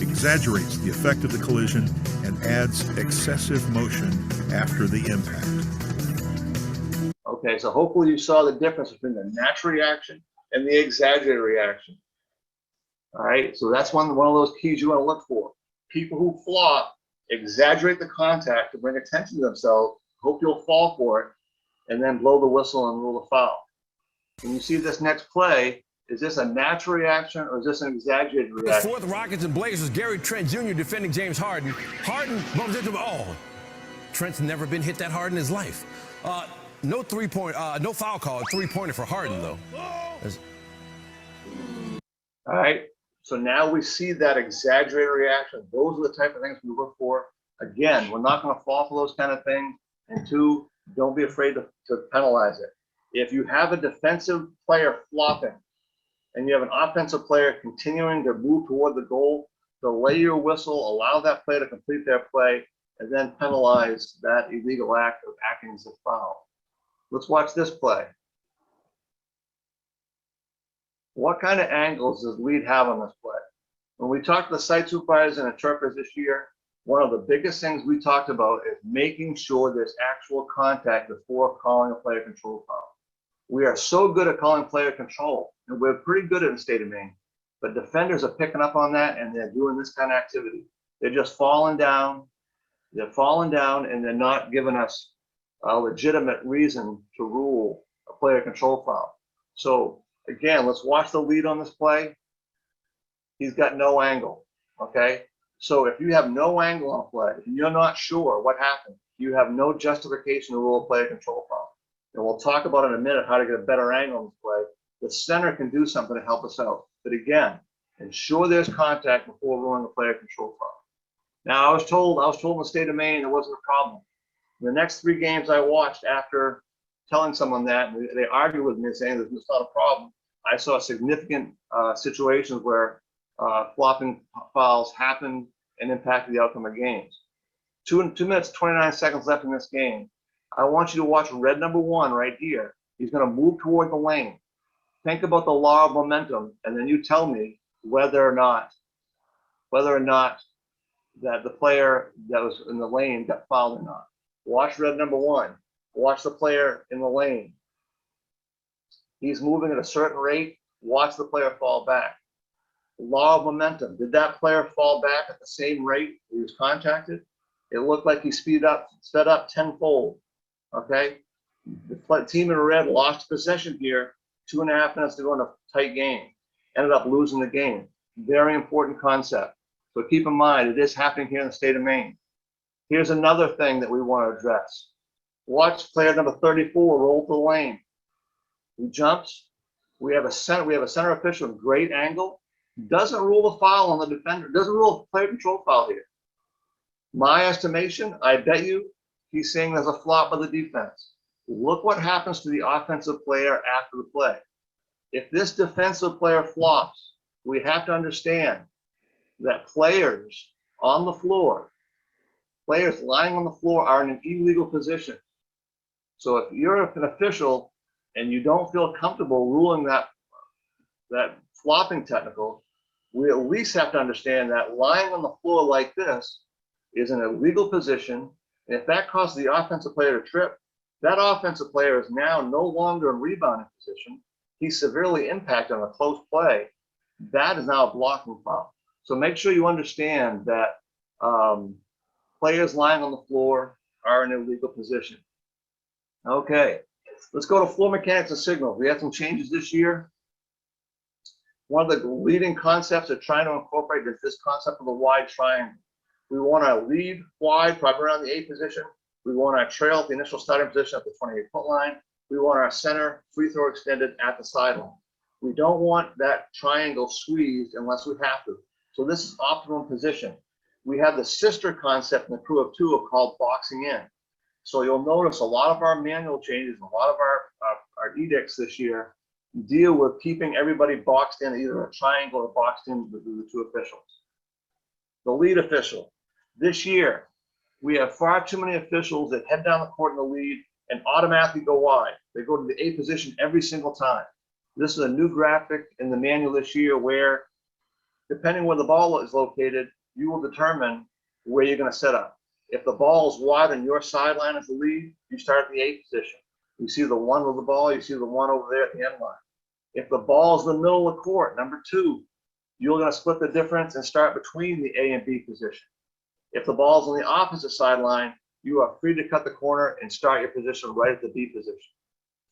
exaggerates the effect of the collision, and adds excessive motion after the impact. Okay, so hopefully you saw the difference between the natural reaction and the exaggerated reaction. All right, so that's one of those keys you want to look for. People who flop exaggerate the contact to bring attention to themselves, hope you'll fall for it, and then blow the whistle and rule the foul. When you see this next play, is this a natural reaction or is this an exaggerated reaction? For the Rockets and Blazers, Gary Trent Jr. defending James Harden. Harden bumps into him. Oh, Trent's never been hit that hard in his life. No foul call, 3-pointer for Harden though. All right, so now we see that exaggerated reaction. Those are the type of things we look for. Again, we're not going to fall for those kind of things. And 2, don't be afraid to penalize it. If you have a defensive player flopping and you have an offensive player continuing to move toward the goal, delay your whistle, allow that player to complete their play, and then penalize that illegal act of acting as a foul. Let's watch this play. What kind of angles does lead have on this play? When we talked to the site supervisors and interpreters this year, one of the biggest things we talked about is making sure there's actual contact before calling a player control foul. We are so good at calling player control, and we're pretty good at it in the state of Maine, but defenders are picking up on that, and they're doing this kind of activity. They're just falling down, and they're not giving us a legitimate reason to rule a player control foul. So again, let's watch the lead on this play. He's got no angle, okay? So if you have no angle on play, and you're not sure what happened, you have no justification to rule a player control foul. And we'll talk about in a minute how to get a better angle on this play. The center can do something to help us out. But again, ensure there's contact before ruling a player control foul. Now, I was told in the state of Maine it wasn't a problem. The next 3 games I watched after telling someone that, and they argued with me saying that it's not a problem, I saw significant situations where flopping fouls happened and impacted the outcome of games. 2 minutes, 29 seconds left in this game. I want you to watch red number 1 right here. He's going to move toward the lane. Think about the law of momentum, and then you tell me whether or not that the player that was in the lane got fouled or not. Watch red number 1. Watch the player in the lane. He's moving at a certain rate. Watch the player fall back. Law of momentum. Did that player fall back at the same rate he was contacted? It looked like he sped up tenfold. Okay? The team in red lost possession here. 2.5 minutes to go in a tight game. Ended up losing the game. Very important concept. So keep in mind, it is happening here in the state of Maine. Here's another thing that we want to address. Watch player number 34 roll to the lane. He jumps. We have a center official with great angle. Doesn't rule the foul on the defender. Doesn't rule a player control foul here. My estimation, I bet you he's saying there's a flop by the defense. Look what happens to the offensive player after the play. If this defensive player flops, we have to understand that players on the floor, players lying on the floor are in an illegal position. So if you're an official and you don't feel comfortable ruling that flopping technical, we at least have to understand that lying on the floor like this is an illegal position. And if that causes the offensive player to trip, that offensive player is now no longer in rebounding position. He's severely impacted on a close play. That is now a blocking foul. So make sure you understand that players lying on the floor are in an illegal position. Okay, let's go to floor mechanics and signals. We had some changes this year. One of the leading concepts of trying to incorporate is this concept of a wide triangle. We want to lead wide, probably around the 8 position. We want our trail at the initial starting position at the 28-foot line. We want our center free throw extended at the sideline. We don't want that triangle squeezed unless we have to. So this is optimum position. We have the sister concept in the crew of 2 called boxing in. So you'll notice a lot of our manual changes, a lot of our edicts this year deal with keeping everybody boxed in, either a triangle or boxed in with the 2 officials. The lead official. This year, we have far too many officials that head down the court in the lead and automatically go wide. They go to the 8 position every single time. This is a new graphic in the manual this year where, depending where the ball is located, you will determine where you're going to set up. If the ball is wide on your sideline as the lead, you start at the 8 position. You see the 1 with the ball, you see the 1 over there at the end line. If the ball is in the middle of the court, number 2, you're going to split the difference and start between the A and B position. If the ball is on the opposite sideline, you are free to cut the corner and start your position right at the B position.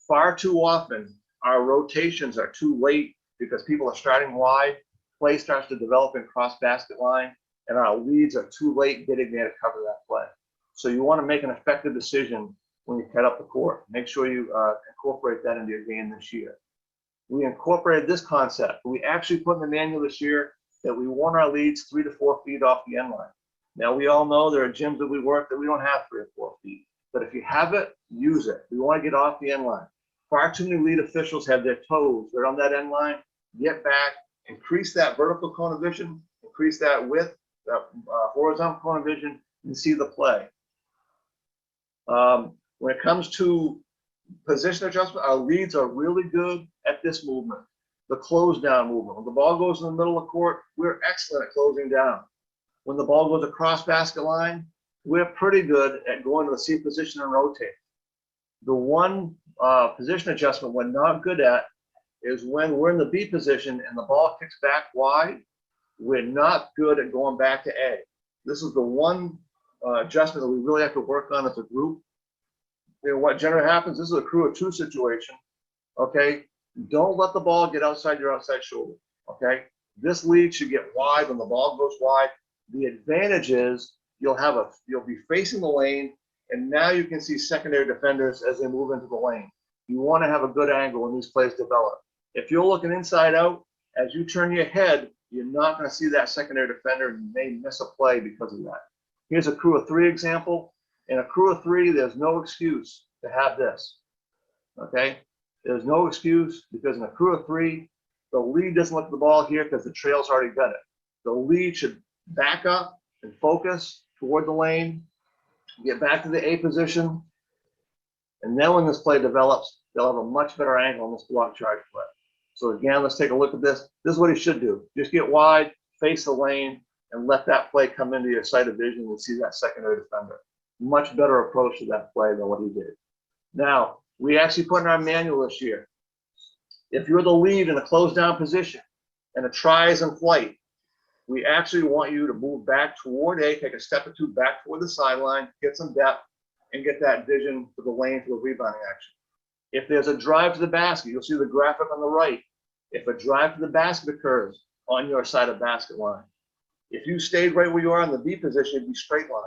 Far too often, our rotations are too late because people are starting wide, play starts to develop in cross basket line, and our leads are too late getting there to cover that play. So you want to make an effective decision when you cut up the court. Make sure you incorporate that into your game this year. We incorporated this concept. We actually put in the manual this year that we want our leads 3 to 4 feet off the end line. Now, we all know there are gyms that we work that we don't have 3 or 4 feet. But if you have it, use it. We want to get off the end line. Far too many lead officials have their toes right on that end line. Get back, increase that vertical cone of vision, increase that width, that horizontal cone of vision, and see the play. When it comes to position adjustment, our leads are really good at this movement. the close down movement. When the ball goes in the middle of the court, we're excellent at closing down. When the ball goes across basket line, we're pretty good at going to the C position and rotate. The one position adjustment we're not good at is when we're in the B position and the ball kicks back wide, we're not good at going back to A. This is the one adjustment that we really have to work on as a group. You know, what generally happens, this is a crew of two situation, okay? Don't let the ball get outside your outside shoulder, okay? This lead should get wide when the ball goes wide. The advantage is you'll be facing the lane, and now you can see secondary defenders as they move into the lane. You want to have a good angle when these plays develop. If you're looking inside out, as you turn your head, you're not going to see that secondary defender, and you may miss a play because of that. Here's a crew of three example. In a crew of three, there's no excuse to have this, okay? There's no excuse because in a crew of three, the lead doesn't look at the ball here because the trail's already got it. The lead should back up and focus toward the lane, get back to the A position, and then when this play develops, they'll have a much better angle on this block charge play. So again, let's take a look at this. This is what he should do. Just get wide, face the lane, and let that play come into your sight of vision and see that secondary defender. Much better approach to that play than what he did. Now, we actually put in our manual this year, if you're the lead in a closed down position and a try is in flight, we actually want you to move back toward A, take a step or two back toward the sideline, get some depth, and get that vision for the lane for the rebounding action. If there's a drive to the basket, you'll see the graphic on the right. If a drive to the basket occurs on your side of basket line, if you stayed right where you are in the B position, it'd be straight line.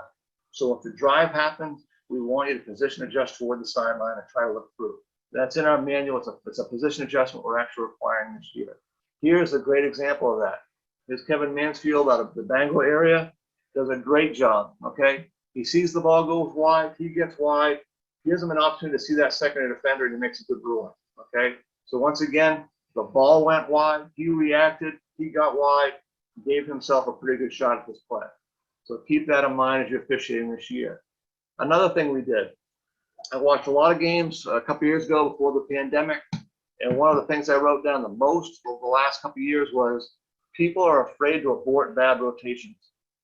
So if the drive happens, we want you to position adjust toward the sideline and try to look through. That's in our manual. It's a position adjustment we're actually requiring this year. Here's a great example of that. Here's Kevin Mansfield out of the Bangor area. Does a great job, okay? He sees the ball goes wide, he gets wide, gives him an opportunity to see that secondary defender, and he makes a good ruling, okay? So once again, the ball went wide, he reacted, he got wide, gave himself a pretty good shot at this play. So keep that in mind as you're officiating this year. Another thing we did, I watched a lot of games a couple years ago before the pandemic, and one of the things I wrote down the most over the last couple of years was people are afraid to abort bad rotations.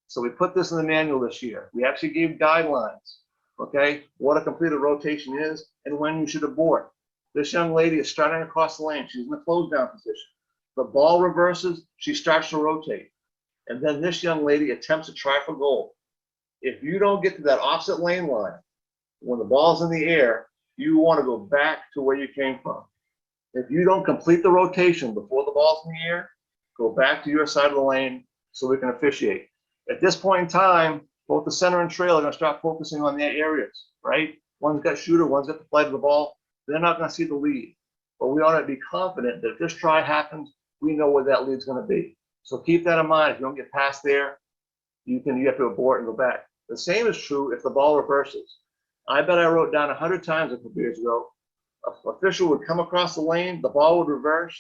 So we put this in the manual this year. We actually gave guidelines, okay, what a completed rotation is and when you should abort. This young lady is starting across the lane. She's in the close down position. The ball reverses, she starts to rotate. And then this young lady attempts to try for goal. If you don't get to that opposite lane line, when the ball's in the air, you want to go back to where you came from. If you don't complete the rotation before the ball's in the air, go back to your side of the lane so we can officiate. At this point in time, both the center and trail are going to start focusing on their areas, right? One's got shooter, one's got the flight of the ball. They're not going to see the lead. But we ought to be confident that if this try happens, we know where that lead's going to be. So keep that in mind. If you don't get past there, you have to abort and go back. The same is true if the ball reverses. I bet I wrote down 100 times a couple years ago, an official would come across the lane, the ball would reverse.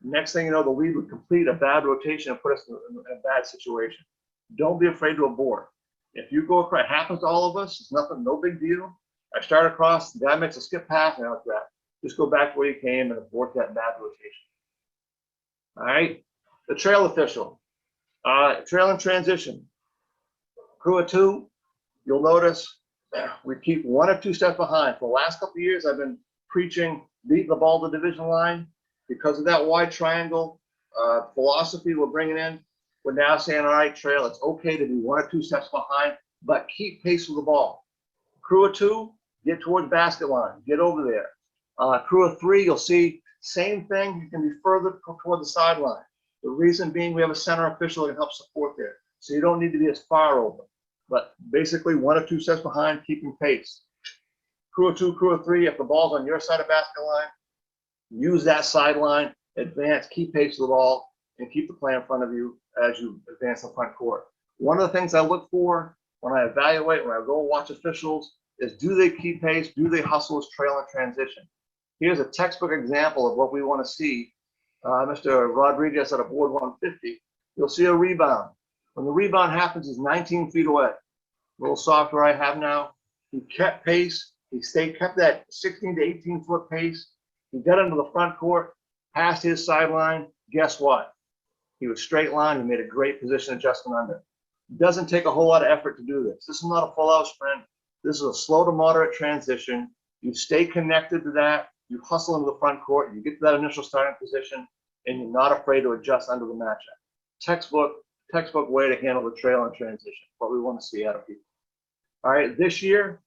Next thing you know, the lead would complete a bad rotation and put us in a bad situation. Don't be afraid to abort. If you go across, it happens to all of us. It's nothing, no big deal. I start across, the guy makes a skip pass, and like that. Just go back where you came and abort that bad rotation. All right, the trail official. Trail in transition. Crew of two, you'll notice we keep 1 or 2 steps behind. For the last couple of years, I've been preaching beat the ball to the division line. Because of that wide triangle philosophy we're bringing in, we're now saying, all right, trail, it's okay to be 1 or 2 steps behind, but keep pace with the ball. Crew of 2, get towards basket line, get over there. Crew of 3, you'll see same thing, you can be further toward the sideline. The reason being we have a center official that can help support there. So you don't need to be as far over, but basically 1 or 2 steps behind, keeping pace. Crew of 2, crew of 3, if the ball's on your side of basket line, use that sideline, advance, keep pace with the ball, and keep the play in front of you as you advance the front court. One of the things I look for when I evaluate, when I go watch officials, is do they keep pace? Do they hustle as trail in transition? Here's a textbook example of what we want to see. Mr. Rodriguez at a board 150, you'll see a rebound. When the rebound happens, he's 19 feet away. A little software I have now. He kept pace. He kept that 16 to 18 foot pace. He got into the front court. past his sideline, guess what? He was straight line. He made a great position adjustment under. Doesn't take a whole lot of effort to do this. This is not a full out sprint. This is a slow to moderate transition. You stay connected to that. You hustle into the front court. You get to that initial starting position, and you're not afraid to adjust under the matchup. Textbook way to handle the trail and transition. What we want to see out of people. All right, this year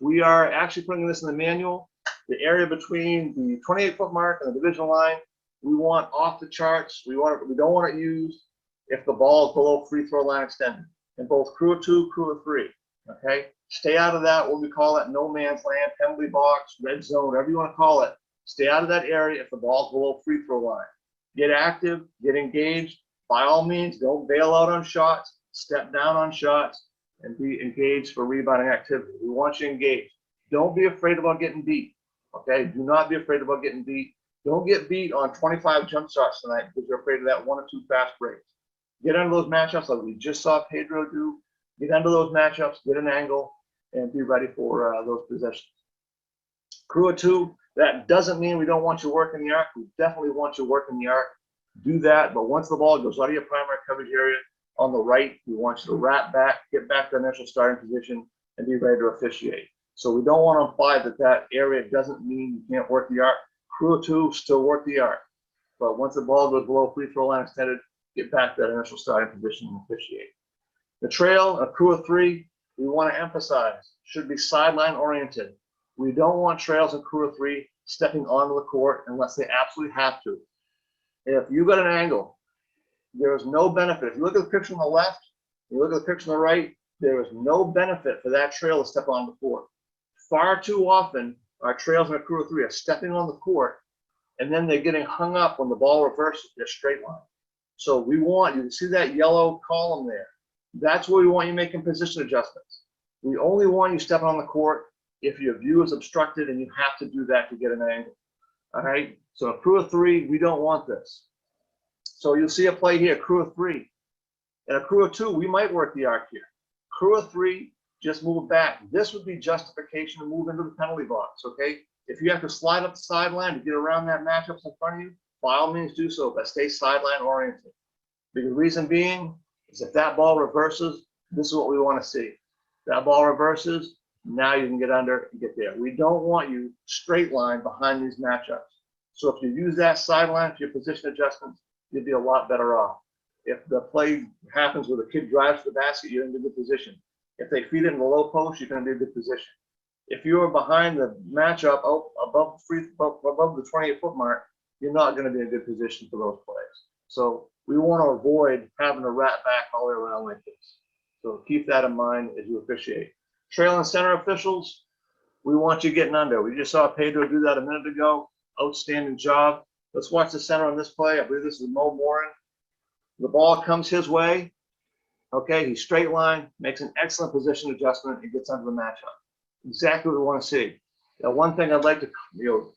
we are actually putting this in the manual. The area between the 28-foot mark and the division line, we want off the charts. We don't want it used if the ball is below free throw line extended in both crew of 2, crew of 3. Okay, stay out of that. What we call it, no man's land, penalty box, red zone, whatever you want to call it. Stay out of that area if the ball's below free throw line. Get active, get engaged. By all means, don't bail out on shots, step down on shots, and be engaged for rebounding activity. We want you engaged. Don't be afraid about getting beat. Okay, do not be afraid about getting beat. Don't get beat on 25 jump shots tonight because you're afraid of that 1 or 2 fast breaks. Get under those matchups like we just saw Pedro do. Get under those matchups, get an angle, and be ready for those possessions. Crew of 2, that doesn't mean we don't want you working the arc. We definitely want you working the arc. Do that, but once the ball goes out of your primary coverage area on the right, we want you to wrap back, get back to the initial starting position, and be ready to officiate. So we don't want to imply that that area doesn't mean you can't work the arc. Crew of 2, still work the arc. But once the ball goes below free throw line extended, get back to that initial starting position and officiate. The trail, a crew of 3, we want to emphasize, should be sideline oriented. We don't want trails in crew of 3 stepping onto the court unless they absolutely have to. If you got an angle, there is no benefit. If you look at the picture on the left, you look at the picture on the right, there is no benefit for that trail to step on the court. Far too often, our trails in a crew of 3 are stepping on the court, and then they're getting hung up when the ball reverses their straight line. So we want you to see that yellow column there. That's where we want you making position adjustments. We only want you stepping on the court if your view is obstructed and you have to do that to get an angle. All right, so a crew of 3, we don't want this. So you'll see a play here, crew of 3. And a crew of 2, we might work the arc here. Crew of 3, just move back. This would be justification to move into the penalty box, okay? If you have to slide up the sideline to get around that matchup in front of you, by all means do so, but stay sideline oriented. The reason being is if that ball reverses, this is what we want to see. If that ball reverses, now you can get under and get there. We don't want you straight line behind these matchups. So if you use that sideline for your position adjustments, you'll be a lot better off. If the play happens where the kid drives to the basket, you're in a good position. If they feed it in the low post, you're going to be in a good position. If you're behind the matchup above the 28-foot mark, you're not going to be in a good position for those plays. So we want to avoid having to wrap back all the way around like this. So keep that in mind as you officiate. Trail and center officials, we want you getting under. We just saw Pedro do that a minute ago. Outstanding job. Let's watch the center on this play. I believe this is Mo Morin. The ball comes his way. Okay, he straight line, makes an excellent position adjustment, and gets under the matchup. Exactly what we want to see. Now, one thing I'd like to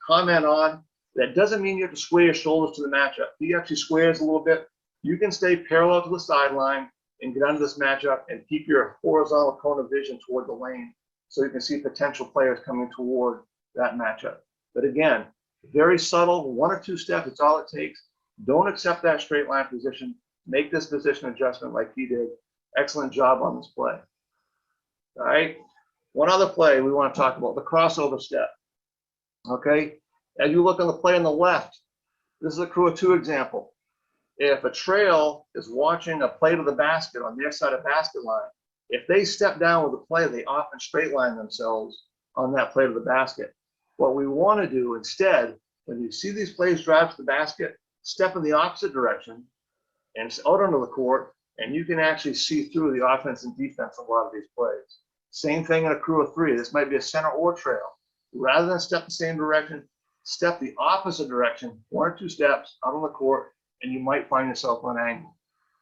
comment on, that doesn't mean you have to square your shoulders to the matchup. He actually squares a little bit. You can stay parallel to the sideline and get under this matchup and keep your horizontal cone of vision toward the lane so you can see potential players coming toward that matchup. But again, very subtle, 1 or 2 steps, it's all it takes. Don't accept that straight line position. Make this position adjustment like he did. Excellent job on this play. All right. One other play we want to talk about, the crossover step. Okay. As you look on the play on the left, this is a crew of 2 example. If a trail is watching a play to the basket on their side of basket line, if they step down with the play, they often straight line themselves on that play to the basket. What we want to do instead, when you see these plays drive to the basket, step in the opposite direction and out onto the court, and you can actually see through the offense and defense of a lot of these plays. Same thing in a crew of 3. This might be a center or trail. Rather than step the same direction, step the opposite direction, 1 or 2 steps out on the court, and you might find yourself on an angle.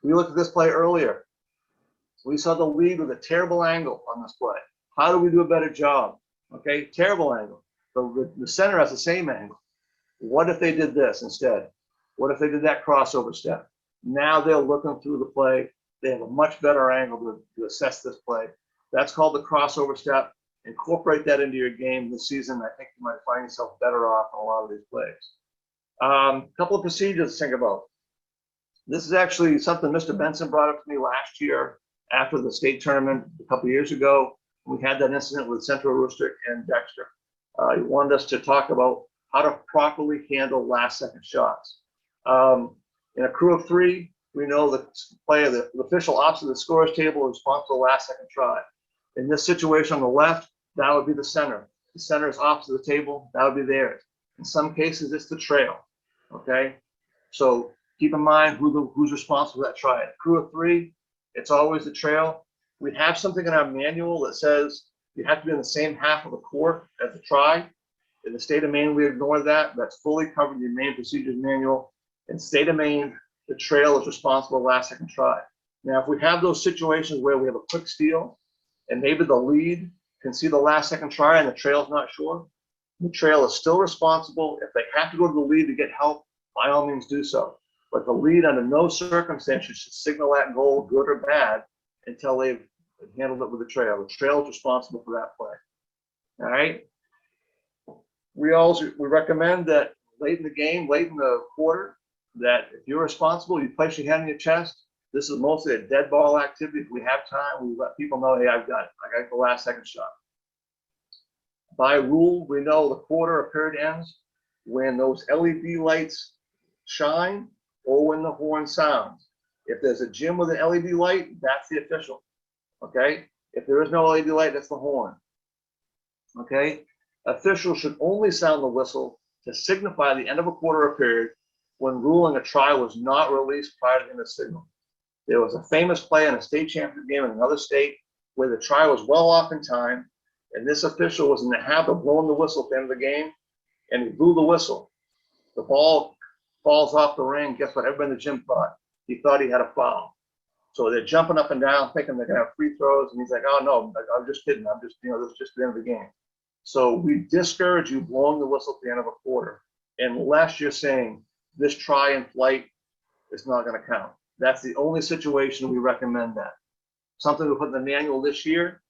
We looked at this play earlier. We saw the lead with a terrible angle on this play. How do we do a better job? Okay, terrible angle. The center has the same angle. What if they did this instead? What if they did that crossover step? Now they're looking through the play. They have a much better angle to assess this play. That's called the crossover step. Incorporate that into your game this season. I think you might find yourself better off on a lot of these plays. Couple of procedures to think about. This is actually something Mr. Benson brought up to me last year after the state tournament a couple of years ago. We had that incident with Central Rooster and Dexter. He wanted us to talk about how to properly handle last-second shots. In a crew of three, we know the player, the official opposite the scorer's table, is responsible for the last-second try. In this situation on the left, that would be the center. The center is opposite the table, that would be theirs. In some cases, it's the trail, okay? So keep in mind who's responsible for that try. A crew of three, it's always the trail. We have something in our manual that says you have to be in the same half of the court as the try. In the state of Maine, we ignore that. That's fully covered in the Maine Procedures Manual. In the state of Maine, the trail is responsible for last second try. Now, if we have those situations where we have a quick steal and maybe the lead can see the last second try and the trail's not sure, the trail is still responsible. If they have to go to the lead to get help, by all means do so. But the lead under no circumstances should signal that goal, good or bad, until they've handled it with the trail. The trail is responsible for that play. All right. We recommend that late in the game, late in the quarter, that if you're responsible, you place your hand on your chest. This is mostly a dead ball activity. If we have time, we let people know, hey, I've got it. I got the last second shot. By rule, we know the quarter or period ends when those LED lights shine or when the horn sounds. If there's a gym with an LED light, that's the official. Okay? If there is no LED light, that's the horn. Okay? Officials should only sound the whistle to signify the end of a quarter or period when ruling a try was not released prior to the end of the signal. There was a famous play in a state championship game in another state where the try was well off in time, and this official was in the habit of blowing the whistle at the end of the game, and he blew the whistle. The ball falls off the ring. Guess what? Everybody in the gym thought. He thought he had a foul. So they're jumping up and down thinking they're going to have free throws, and he's like, oh, no, I'm just kidding. This is just the end of the game. So we discourage you blowing the whistle at the end of a quarter unless you're saying this try in flight is not going to count. That's the only situation we recommend that. Something we put in the manual this year.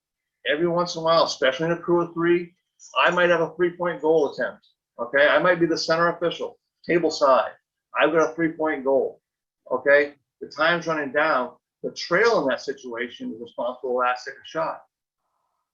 Every once in a while, especially in a crew of three, I might have a three-point goal attempt. Okay, I might be the center official, table side. I've got a three-point goal. Okay, the time's running down. The trail in that situation is responsible for the last second shot.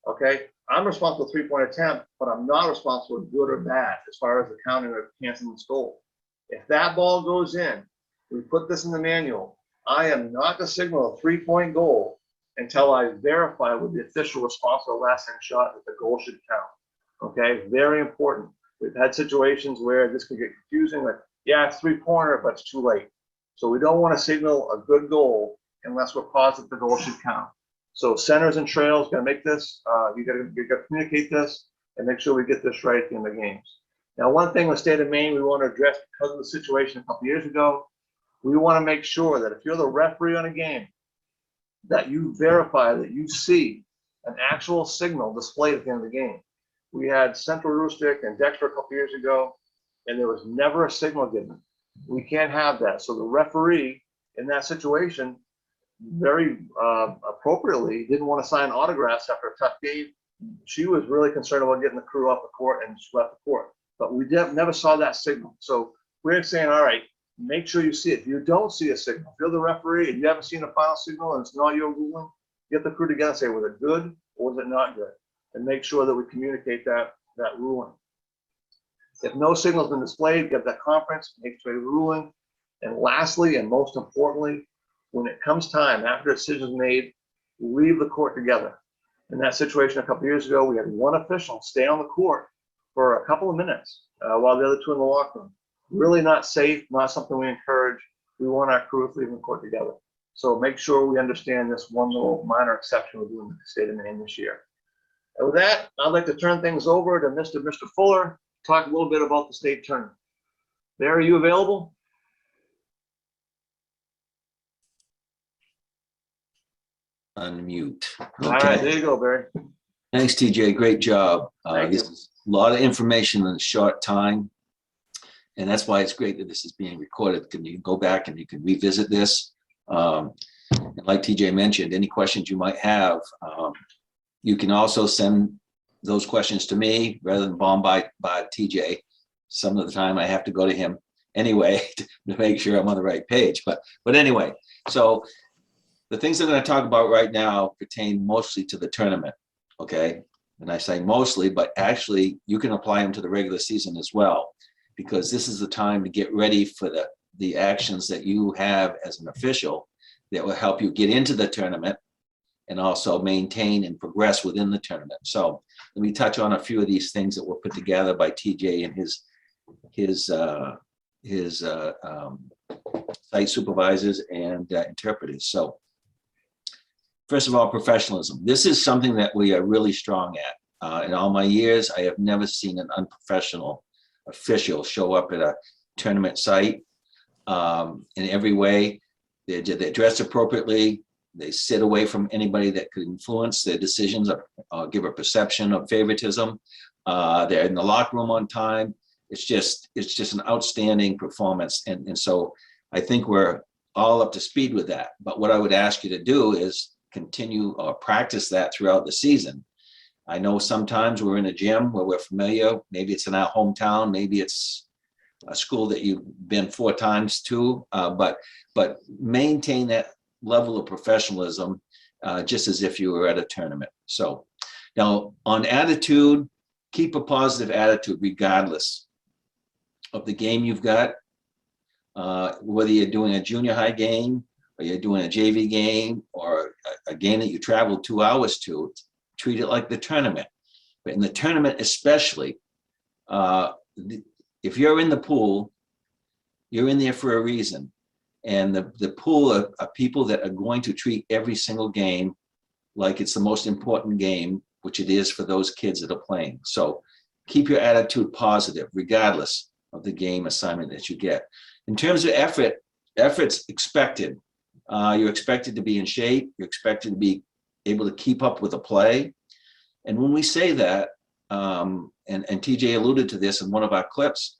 Okay, I'm responsible for three-point attempt, but I'm not responsible for good or bad as far as the counting or canceling this goal. If that ball goes in, we put this in the manual. I am not to signal a three-point goal until I verify with the official responsible for the last second shot that the goal should count. Okay, very important. We've had situations where this can get confusing, like, yeah, it's three-pointer, but it's too late. So we don't want to signal a good goal unless we're positive the goal should count. So centers and trails got to make this. You got to communicate this and make sure we get this right at the end of the games. Now, one thing with the state of Maine we want to address because of the situation a couple years ago, we want to make sure that if you're the referee on a game, that you verify that you see an actual signal displayed at the end of the game. We had Central Rooster and Dexter a couple years ago, and there was never a signal given. We can't have that. So the referee in that situation very appropriately didn't want to sign autographs after a tough game. She was really concerned about getting the crew off the court, and she left the court. But we never saw that signal. So we're saying, all right, make sure you see it. If you don't see a signal, if you're the referee and you haven't seen a final signal and it's not your ruling, get the crew together and say, was it good or was it not good? And make sure that we communicate that ruling. If no signal has been displayed, get that conference, make sure the ruling. And lastly, and most importantly, when it comes time after a decision is made, leave the court together. In that situation a couple years ago, we had one official stay on the court for a couple of minutes while the other two in the locker room. Really not safe, not something we encourage. We want our crew to leave the court together. So make sure we understand this one little minor exception we're doing in the state of Maine this year. And with that, I'd like to turn things over to Mr. Fuller, talk a little bit about the state tournament. Barry, are you available? Unmute. All right, there you go, Barry. Thanks, TJ. Great job. Thank This you. is a lot of information in a short time. And that's why it's great that this is being recorded. You can go back and you can revisit this. And like TJ mentioned, any questions you might have, you can also send those questions to me rather than bombard by TJ. Some of the time I have to go to him anyway, to make sure I'm on the right page. But anyway, so the things I'm going to talk about right now pertain mostly to the tournament, okay? And I say mostly, but actually you can apply them to the regular season as well, because this is the time to get ready for the actions that you have as an official that will help you get into the tournament and also maintain and progress within the tournament. So let me touch on a few of these things that were put together by TJ and his site supervisors and interpreters. So first of all, professionalism. This is something that we are really strong at. In all my years, I have never seen an unprofessional official show up at a tournament site in every way. They dress appropriately. They sit away from anybody that could influence their decisions or give a perception of favoritism. They're in the locker room on time. It's just an outstanding performance. And so I think we're all up to speed with that. But what I would ask you to do is continue or practice that throughout the season. I know sometimes we're in a gym where we're familiar. Maybe it's in our hometown. Maybe it's a school that you've been 4 times to, but maintain that level of professionalism just as if you were at a tournament. So now on attitude, keep a positive attitude regardless of the game you've got, whether you're doing a junior high game or you're doing a JV game or a game that you traveled 2 hours to. Treat it like the tournament. But in the tournament especially, if you're in the pool, you're in there for a reason. And the pool of people that are going to treat every single game like it's the most important game, which it is for those kids that are playing. So keep your attitude positive, regardless of the game assignment that you get. In terms of effort's expected. You're expected to be in shape. You're expected to be able to keep up with the play. And when we say that, and TJ alluded to this in one of our clips,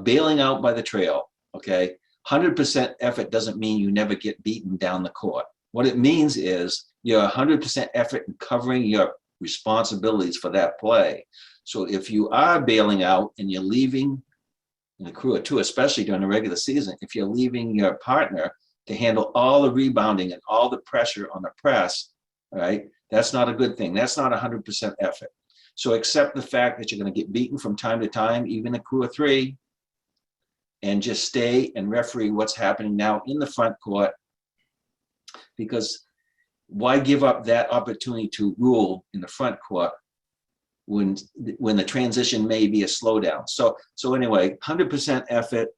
bailing out by the trail, okay? 100% effort doesn't mean you never get beaten down the court. What it means is you're 100% effort in covering your responsibilities for that play. So if you are bailing out and you're leaving, in a crew of 2, especially during the regular season, if you're leaving your partner to handle all the rebounding and all the pressure on the press, all right, that's not a good thing. That's not 100% effort. So accept the fact that you're going to get beaten from time to time, even a crew of 3, and just stay and referee what's happening now in the front court, because why give up that opportunity to rule in the front court when the transition may be a slowdown? So anyway, 100% effort,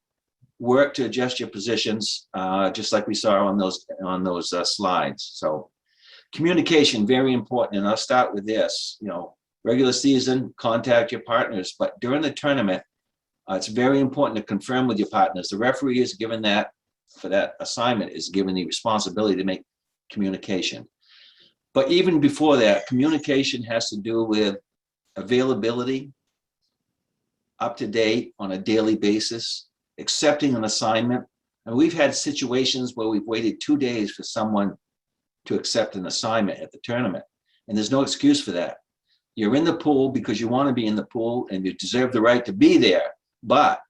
work to adjust your positions, just like we saw on those slides. So communication, very important. And I'll start with this, regular season, contact your partners, but during the tournament, it's very important to confirm with your partners. The referee is given for that assignment, is given the responsibility to make communication. But even before that, communication has to do with availability, up to date on a daily basis, accepting an assignment. And we've had situations where we've waited 2 days for someone to accept an assignment at the tournament. And there's no excuse for that. You're in the pool because you want to be in the pool and you deserve the right to be there. But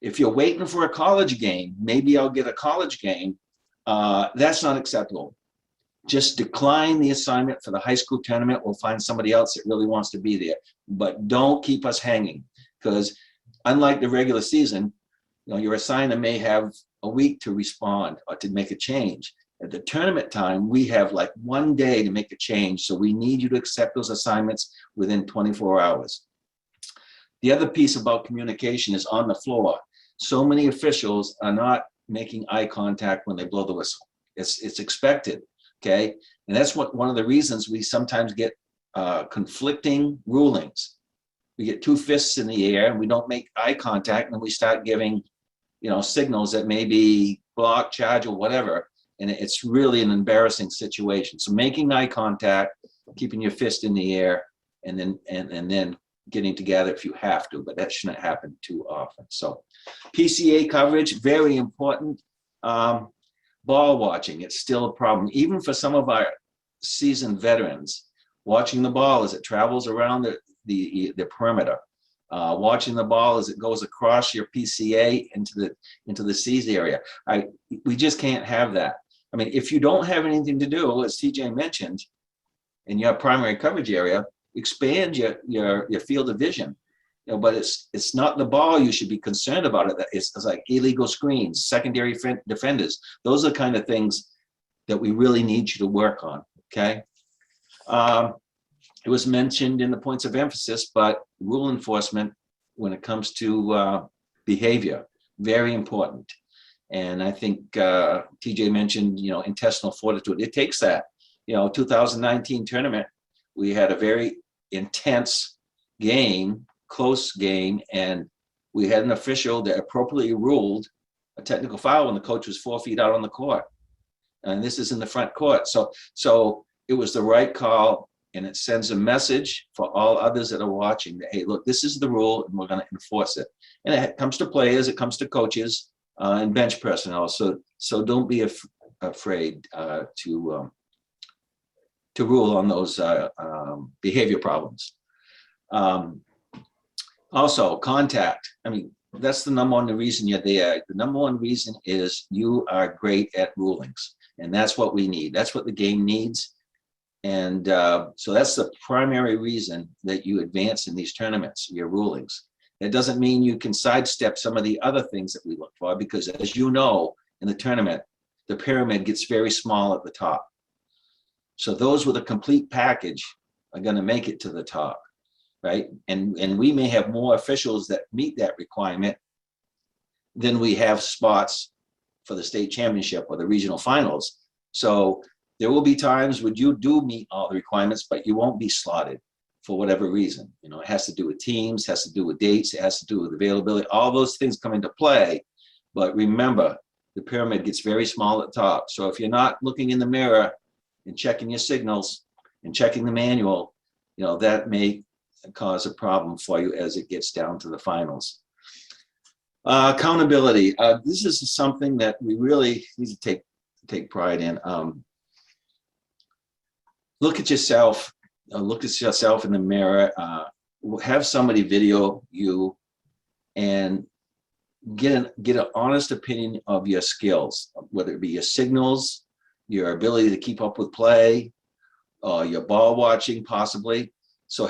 if you're waiting for a college game, maybe I'll get a college game, that's not acceptable. Just decline the assignment for the high school tournament. We'll find somebody else that really wants to be there. But don't keep us hanging, because unlike the regular season, your assigner may have a week to respond or to make a change. At the tournament time, we have like 1 day to make a change. So we need you to accept those assignments within 24 hours. The other piece about communication is on the floor. So many officials are not making eye contact when they blow the whistle. It's expected, okay? And that's one of the reasons we sometimes get conflicting rulings. We get 2 fists in the air and we don't make eye contact, and we start giving, signals that may be block, charge, or whatever. And it's really an embarrassing situation. So making eye contact, keeping your fist in the air, and then getting together if you have to, but that shouldn't happen too often. So PCA coverage, very important. Ball watching, it's still a problem. Even for some of our seasoned veterans, watching the ball as it travels around the perimeter. watching the ball as it goes across your PCA into the C's area. We just can't have that. I mean, if you don't have anything to do, as TJ mentioned, in your primary coverage area, expand your field of vision. But it's not the ball you should be concerned about. It's like illegal screens, secondary defenders. Those are the kind of things that we really need you to work on. Okay. It was mentioned in the points of emphasis, but rule enforcement when it comes to behavior, very important. And I think TJ mentioned, intestinal fortitude. It takes that. 2019 tournament, we had a very intense game, close game, and we had an official that appropriately ruled a technical foul when the coach was 4 feet out on the court. And this is in the front court. So it was the right call, and it sends a message for all others that are watching that, hey, look, this is the rule and we're going to enforce it. And it comes to players, it comes to coaches and bench personnel. So don't be afraid to rule on those behavior problems. Also, contact. I mean, that's the number one reason you're there. The number one reason is you are great at rulings. And that's what we need. That's what the game needs. And so that's the primary reason that you advance in these tournaments, your rulings. It doesn't mean you can sidestep some of the other things that we look for, because as you know, in the tournament, the pyramid gets very small at the top. So those with a complete package are going to make it to the top, right? And we may have more officials that meet that requirement than we have spots for the state championship or the regional finals. So there will be times when you do meet all the requirements, but you won't be slotted for whatever reason. It has to do with teams, has to do with dates, it has to do with availability. All those things come into play. But remember, the pyramid gets very small at the top. So if you're not looking in the mirror and checking your signals and checking the manual, that may cause a problem for you as it gets down to the finals. Accountability. This is something that we really need to take pride in. Look at yourself. Look at yourself in the mirror. Have somebody video you and get an honest opinion of your skills, whether it be your signals, your ability to keep up with play, your ball watching possibly. So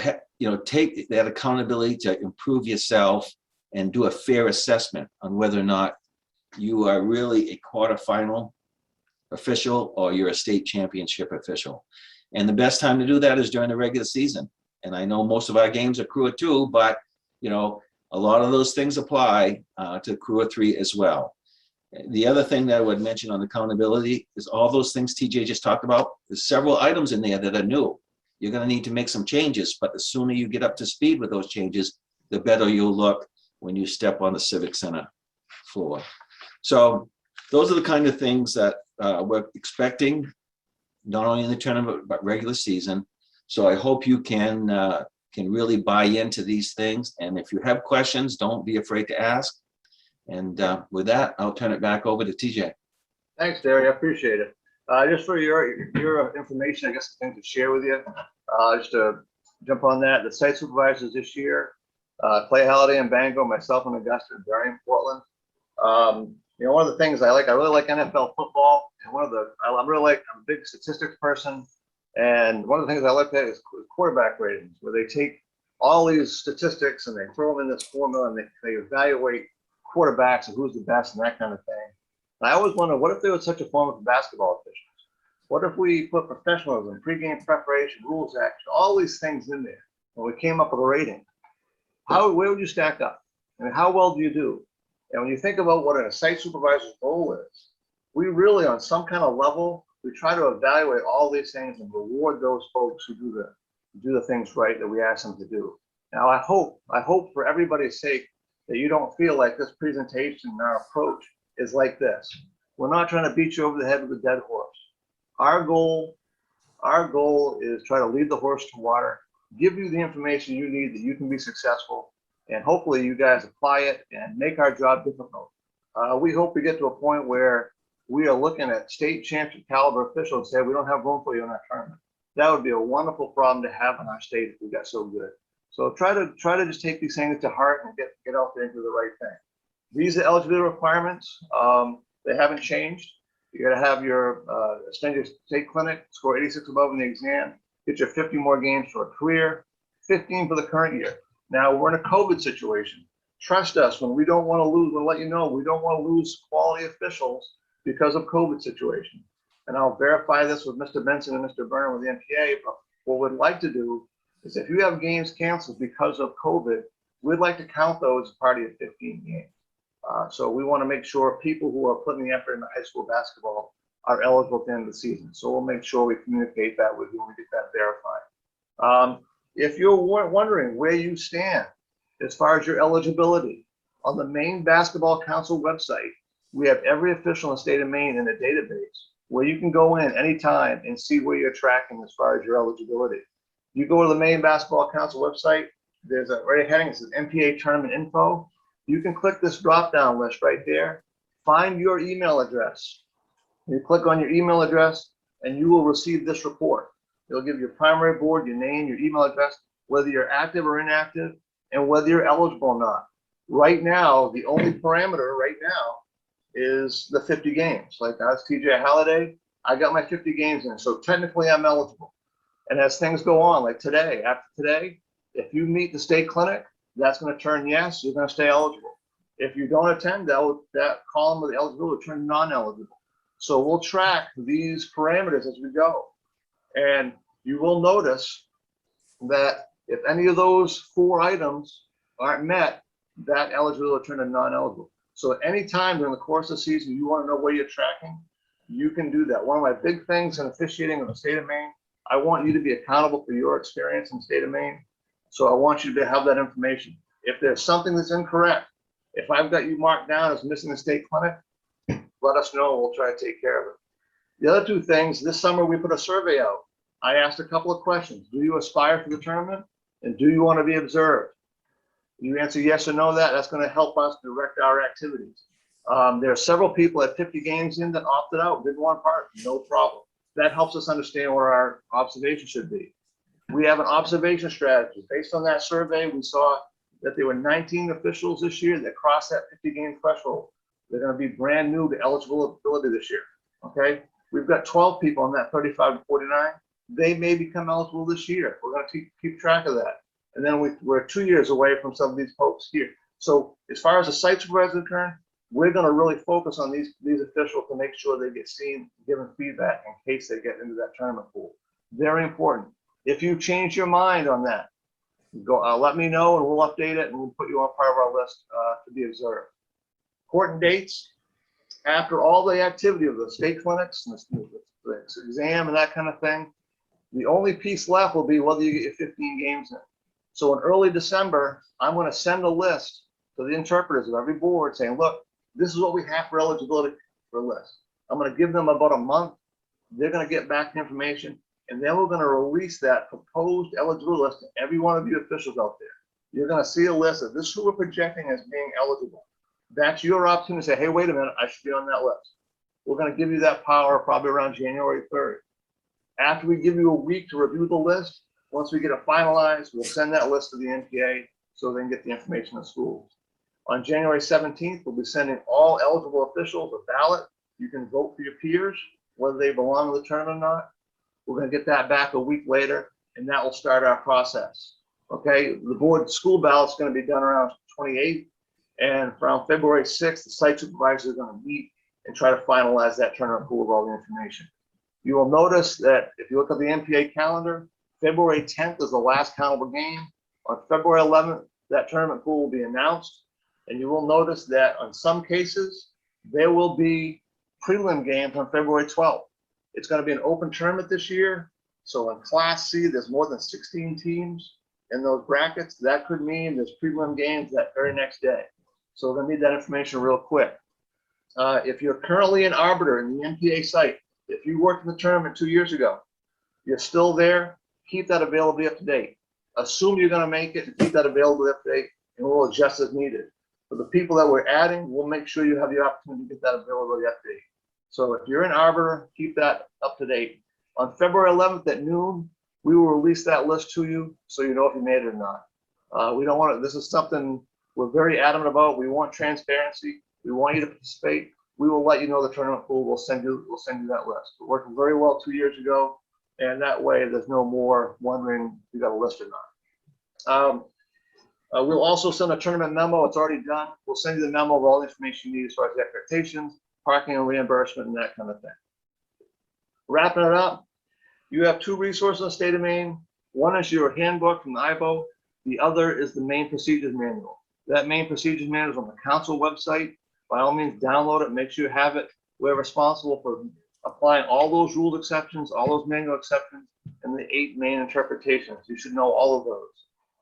take that accountability to improve yourself and do a fair assessment on whether or not you are really a quarterfinal official or you're a state championship official. And the best time to do that is during the regular season. And I know most of our games are Crew of 2, but a lot of those things apply to Crew of 3 as well. The other thing that I would mention on accountability is all those things TJ just talked about. There's several items in there that are new. You're going to need to make some changes, but the sooner you get up to speed with those changes, the better you'll look when you step on the Civic Center floor. So those are the kind of things that we're expecting, not only in the tournament, but regular season. So I hope you can really buy into these things. And if you have questions, don't be afraid to ask. And with that, I'll turn it back over to TJ. Thanks, Derry. I appreciate it. Just for your information, I guess the thing to share with you, just to jump on that, the site supervisors this year, Clay, Halliday, and Bango, myself and Augusta, and Barry in Portland. One of the things I really like NFL football, and I'm a big statistics person, and one of the things I look at is quarterback ratings, where they take all these statistics and they throw them in this formula and they evaluate quarterbacks and who's the best and that kind of thing. And I always wonder, what if there was such a form of basketball officials? What if we put professionalism, pregame preparation, rules action, all these things in there, and we came up with a rating? Where would you stack up? I mean, how well do you do? And when you think about what a site supervisor's goal is, we really, on some kind of level, we try to evaluate all these things and reward those folks who do the things right that we ask them to do. Now, I hope for everybody's sake that you don't feel like this presentation and our approach is like this. We're not trying to beat you over the head with a dead horse. Our goal is try to lead the horse to water, give you the information you need that you can be successful, and hopefully you guys apply it and make our job difficult. We hope we get to a point where we are looking at state championship caliber officials and say, we don't have room for you in our tournament. That would be a wonderful problem to have in our state if we got so good. So try to just take these things to heart and get out there and do the right thing. These are eligibility requirements. They haven't changed. You got to have your attend your state clinic, score 86 above in the exam, get your 50 more games for a career, 15 for the current year. Now we're in a COVID situation. Trust us, when we don't want to lose, we'll let you know, we don't want to lose quality officials because of COVID situation. And I'll verify this with Mr. Benson and Mr. Byrne with the NPA, but what we'd like to do is if you have games canceled because of COVID, we'd like to count those as part of your 15 games. So we want to make sure people who are putting the effort into high school basketball are eligible at the end of the season. So we'll make sure we communicate that with you when we get that verified. If you're wondering where you stand as far as your eligibility, on the Maine Basketball Council website, we have every official in the state of Maine in a database where you can go in anytime and see where you're tracking as far as your eligibility. You go to the Maine Basketball Council website, there's a right heading that says MPA Tournament Info. You can click this drop-down list right there, find your email address. You click on your email address and you will receive this report. It'll give your primary board, your name, your email address, whether you're active or inactive, and whether you're eligible or not. Right now, the only parameter right now is the 50 games. Like I was TJ Halliday, I got my 50 games in, so technically I'm eligible. And as things go on, like today, after today, if you meet the state clinic, that's going to turn yes, you're going to stay eligible. If you don't attend, that column of the eligibility will turn non-eligible. So we'll track these parameters as we go. And you will notice that if any of those 4 items aren't met, that eligibility will turn to non-eligible. So at any time during the course of the season, you want to know where you're tracking, you can do that. One of my big things in officiating in the state of Maine, I want you to be accountable for your experience in the state of Maine. So I want you to have that information. If there's something that's incorrect, if I've got you marked down as missing the state clinic, let us know and we'll try to take care of it. The other 2 things, this summer we put a survey out. I asked a couple of questions. Do you aspire for the tournament? And do you want to be observed? You answer yes or no to that, that's going to help us direct our activities. There are several people at 50 games in that opted out, didn't want part, no problem. That helps us understand where our observation should be. We have an observation strategy. Based on that survey, we saw that there were 19 officials this year that crossed that 50 game threshold. They're going to be brand new to eligibility this year, okay? We've got 12 people on that 35 to 49. They may become eligible this year. We're going to keep track of that. And then we're 2 years away from some of these folks here. So as far as the site supervisor is concerned, we're going to really focus on these officials to make sure they get seen, given feedback in case they get into that tournament pool. Very important. If you change your mind on that, go let me know and we'll update it and we'll put you on part of our list to be observed. Important dates, after all the activity of the state clinics and the exam and that kind of thing, the only piece left will be whether you get your 15 games in. So in early December, I'm going to send a list to the interpreters of every board saying, look, this is what we have for eligibility for a list. I'm going to give them about a month. They're going to get back the information, and then we're going to release that proposed eligibility list to every one of you officials out there. You're going to see a list of this is who we're projecting as being eligible. That's your opportunity to say, hey, wait a minute, I should be on that list. We're going to give you that power probably around January 3rd. After we give you a week to review the list, once we get it finalized, we'll send that list to the NPA so they can get the information to schools. On January 17th, we'll be sending all eligible officials a ballot. You can vote for your peers, whether they belong to the tournament or not. We're going to get that back a week later, and that will start our process. Okay, the board school ballot is going to be done around 28th, and from February 6th, the site supervisors are going to meet and try to finalize that tournament pool of all the information. You will notice that if you look at the NPA calendar, February 10th is the last countable game. On February 11th, that tournament pool will be announced. And you will notice that in some cases, there will be prelim games on February 12th. It's going to be an open tournament this year. So in Class C, there's more than 16 teams in those brackets. That could mean there's prelim games that very next day. So we're going to need that information real quick. If you're currently an arbiter in the NPA site, if you worked in the tournament 2 years ago, you're still there, keep that availability up to date. Assume you're going to make it and keep that availability up to date, and we'll adjust as needed. For the people that we're adding, we'll make sure you have the opportunity to get that availability up to date. So if you're an arbiter, keep that up to date. On February 11th at noon, we will release that list to you so you know if you made it or not. We don't want to, this is something we're very adamant about. We want transparency. We want you to participate. We will let you know the tournament pool. We'll send you that list. It worked very well 2 years ago, and that way there's no more wondering if you got a list or not. We'll also send a tournament memo. It's already done. We'll send you the memo of all the information you need as far as the expectations, parking and reimbursement, and that kind of thing. Wrapping it up, you have two resources in the state of Maine. One is your handbook from the IBO. The other is the Maine Procedures Manual. That Maine Procedures Manual is on the council website. By all means, download it, make sure you have it. We're responsible for applying all those rule exceptions, all those manual exceptions, and the 8 main interpretations. You should know all of those.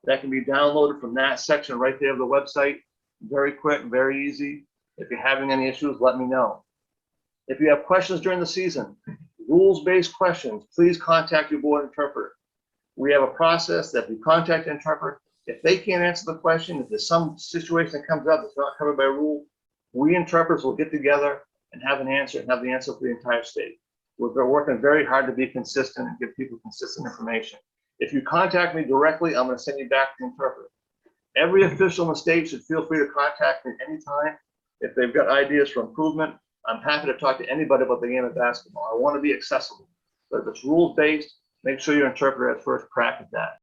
That can be downloaded from that section right there of the website. Very quick, very easy. If you're having any issues, let me know. If you have questions during the season, rules-based questions, please contact your board interpreter. We have a process that we contact the interpreter. If they can't answer the question, if there's some situation that comes up that's not covered by rule, we interpreters will get together and have an answer and have the answer for the entire state. We're working very hard to be consistent and give people consistent information. If you contact me directly, I'm going to send you back to the interpreter. Every official in the state should feel free to contact me anytime if they've got ideas for improvement. I'm happy to talk to anybody about the game of basketball. I want to be accessible. But if it's rules-based, make sure your interpreter has first crack at that.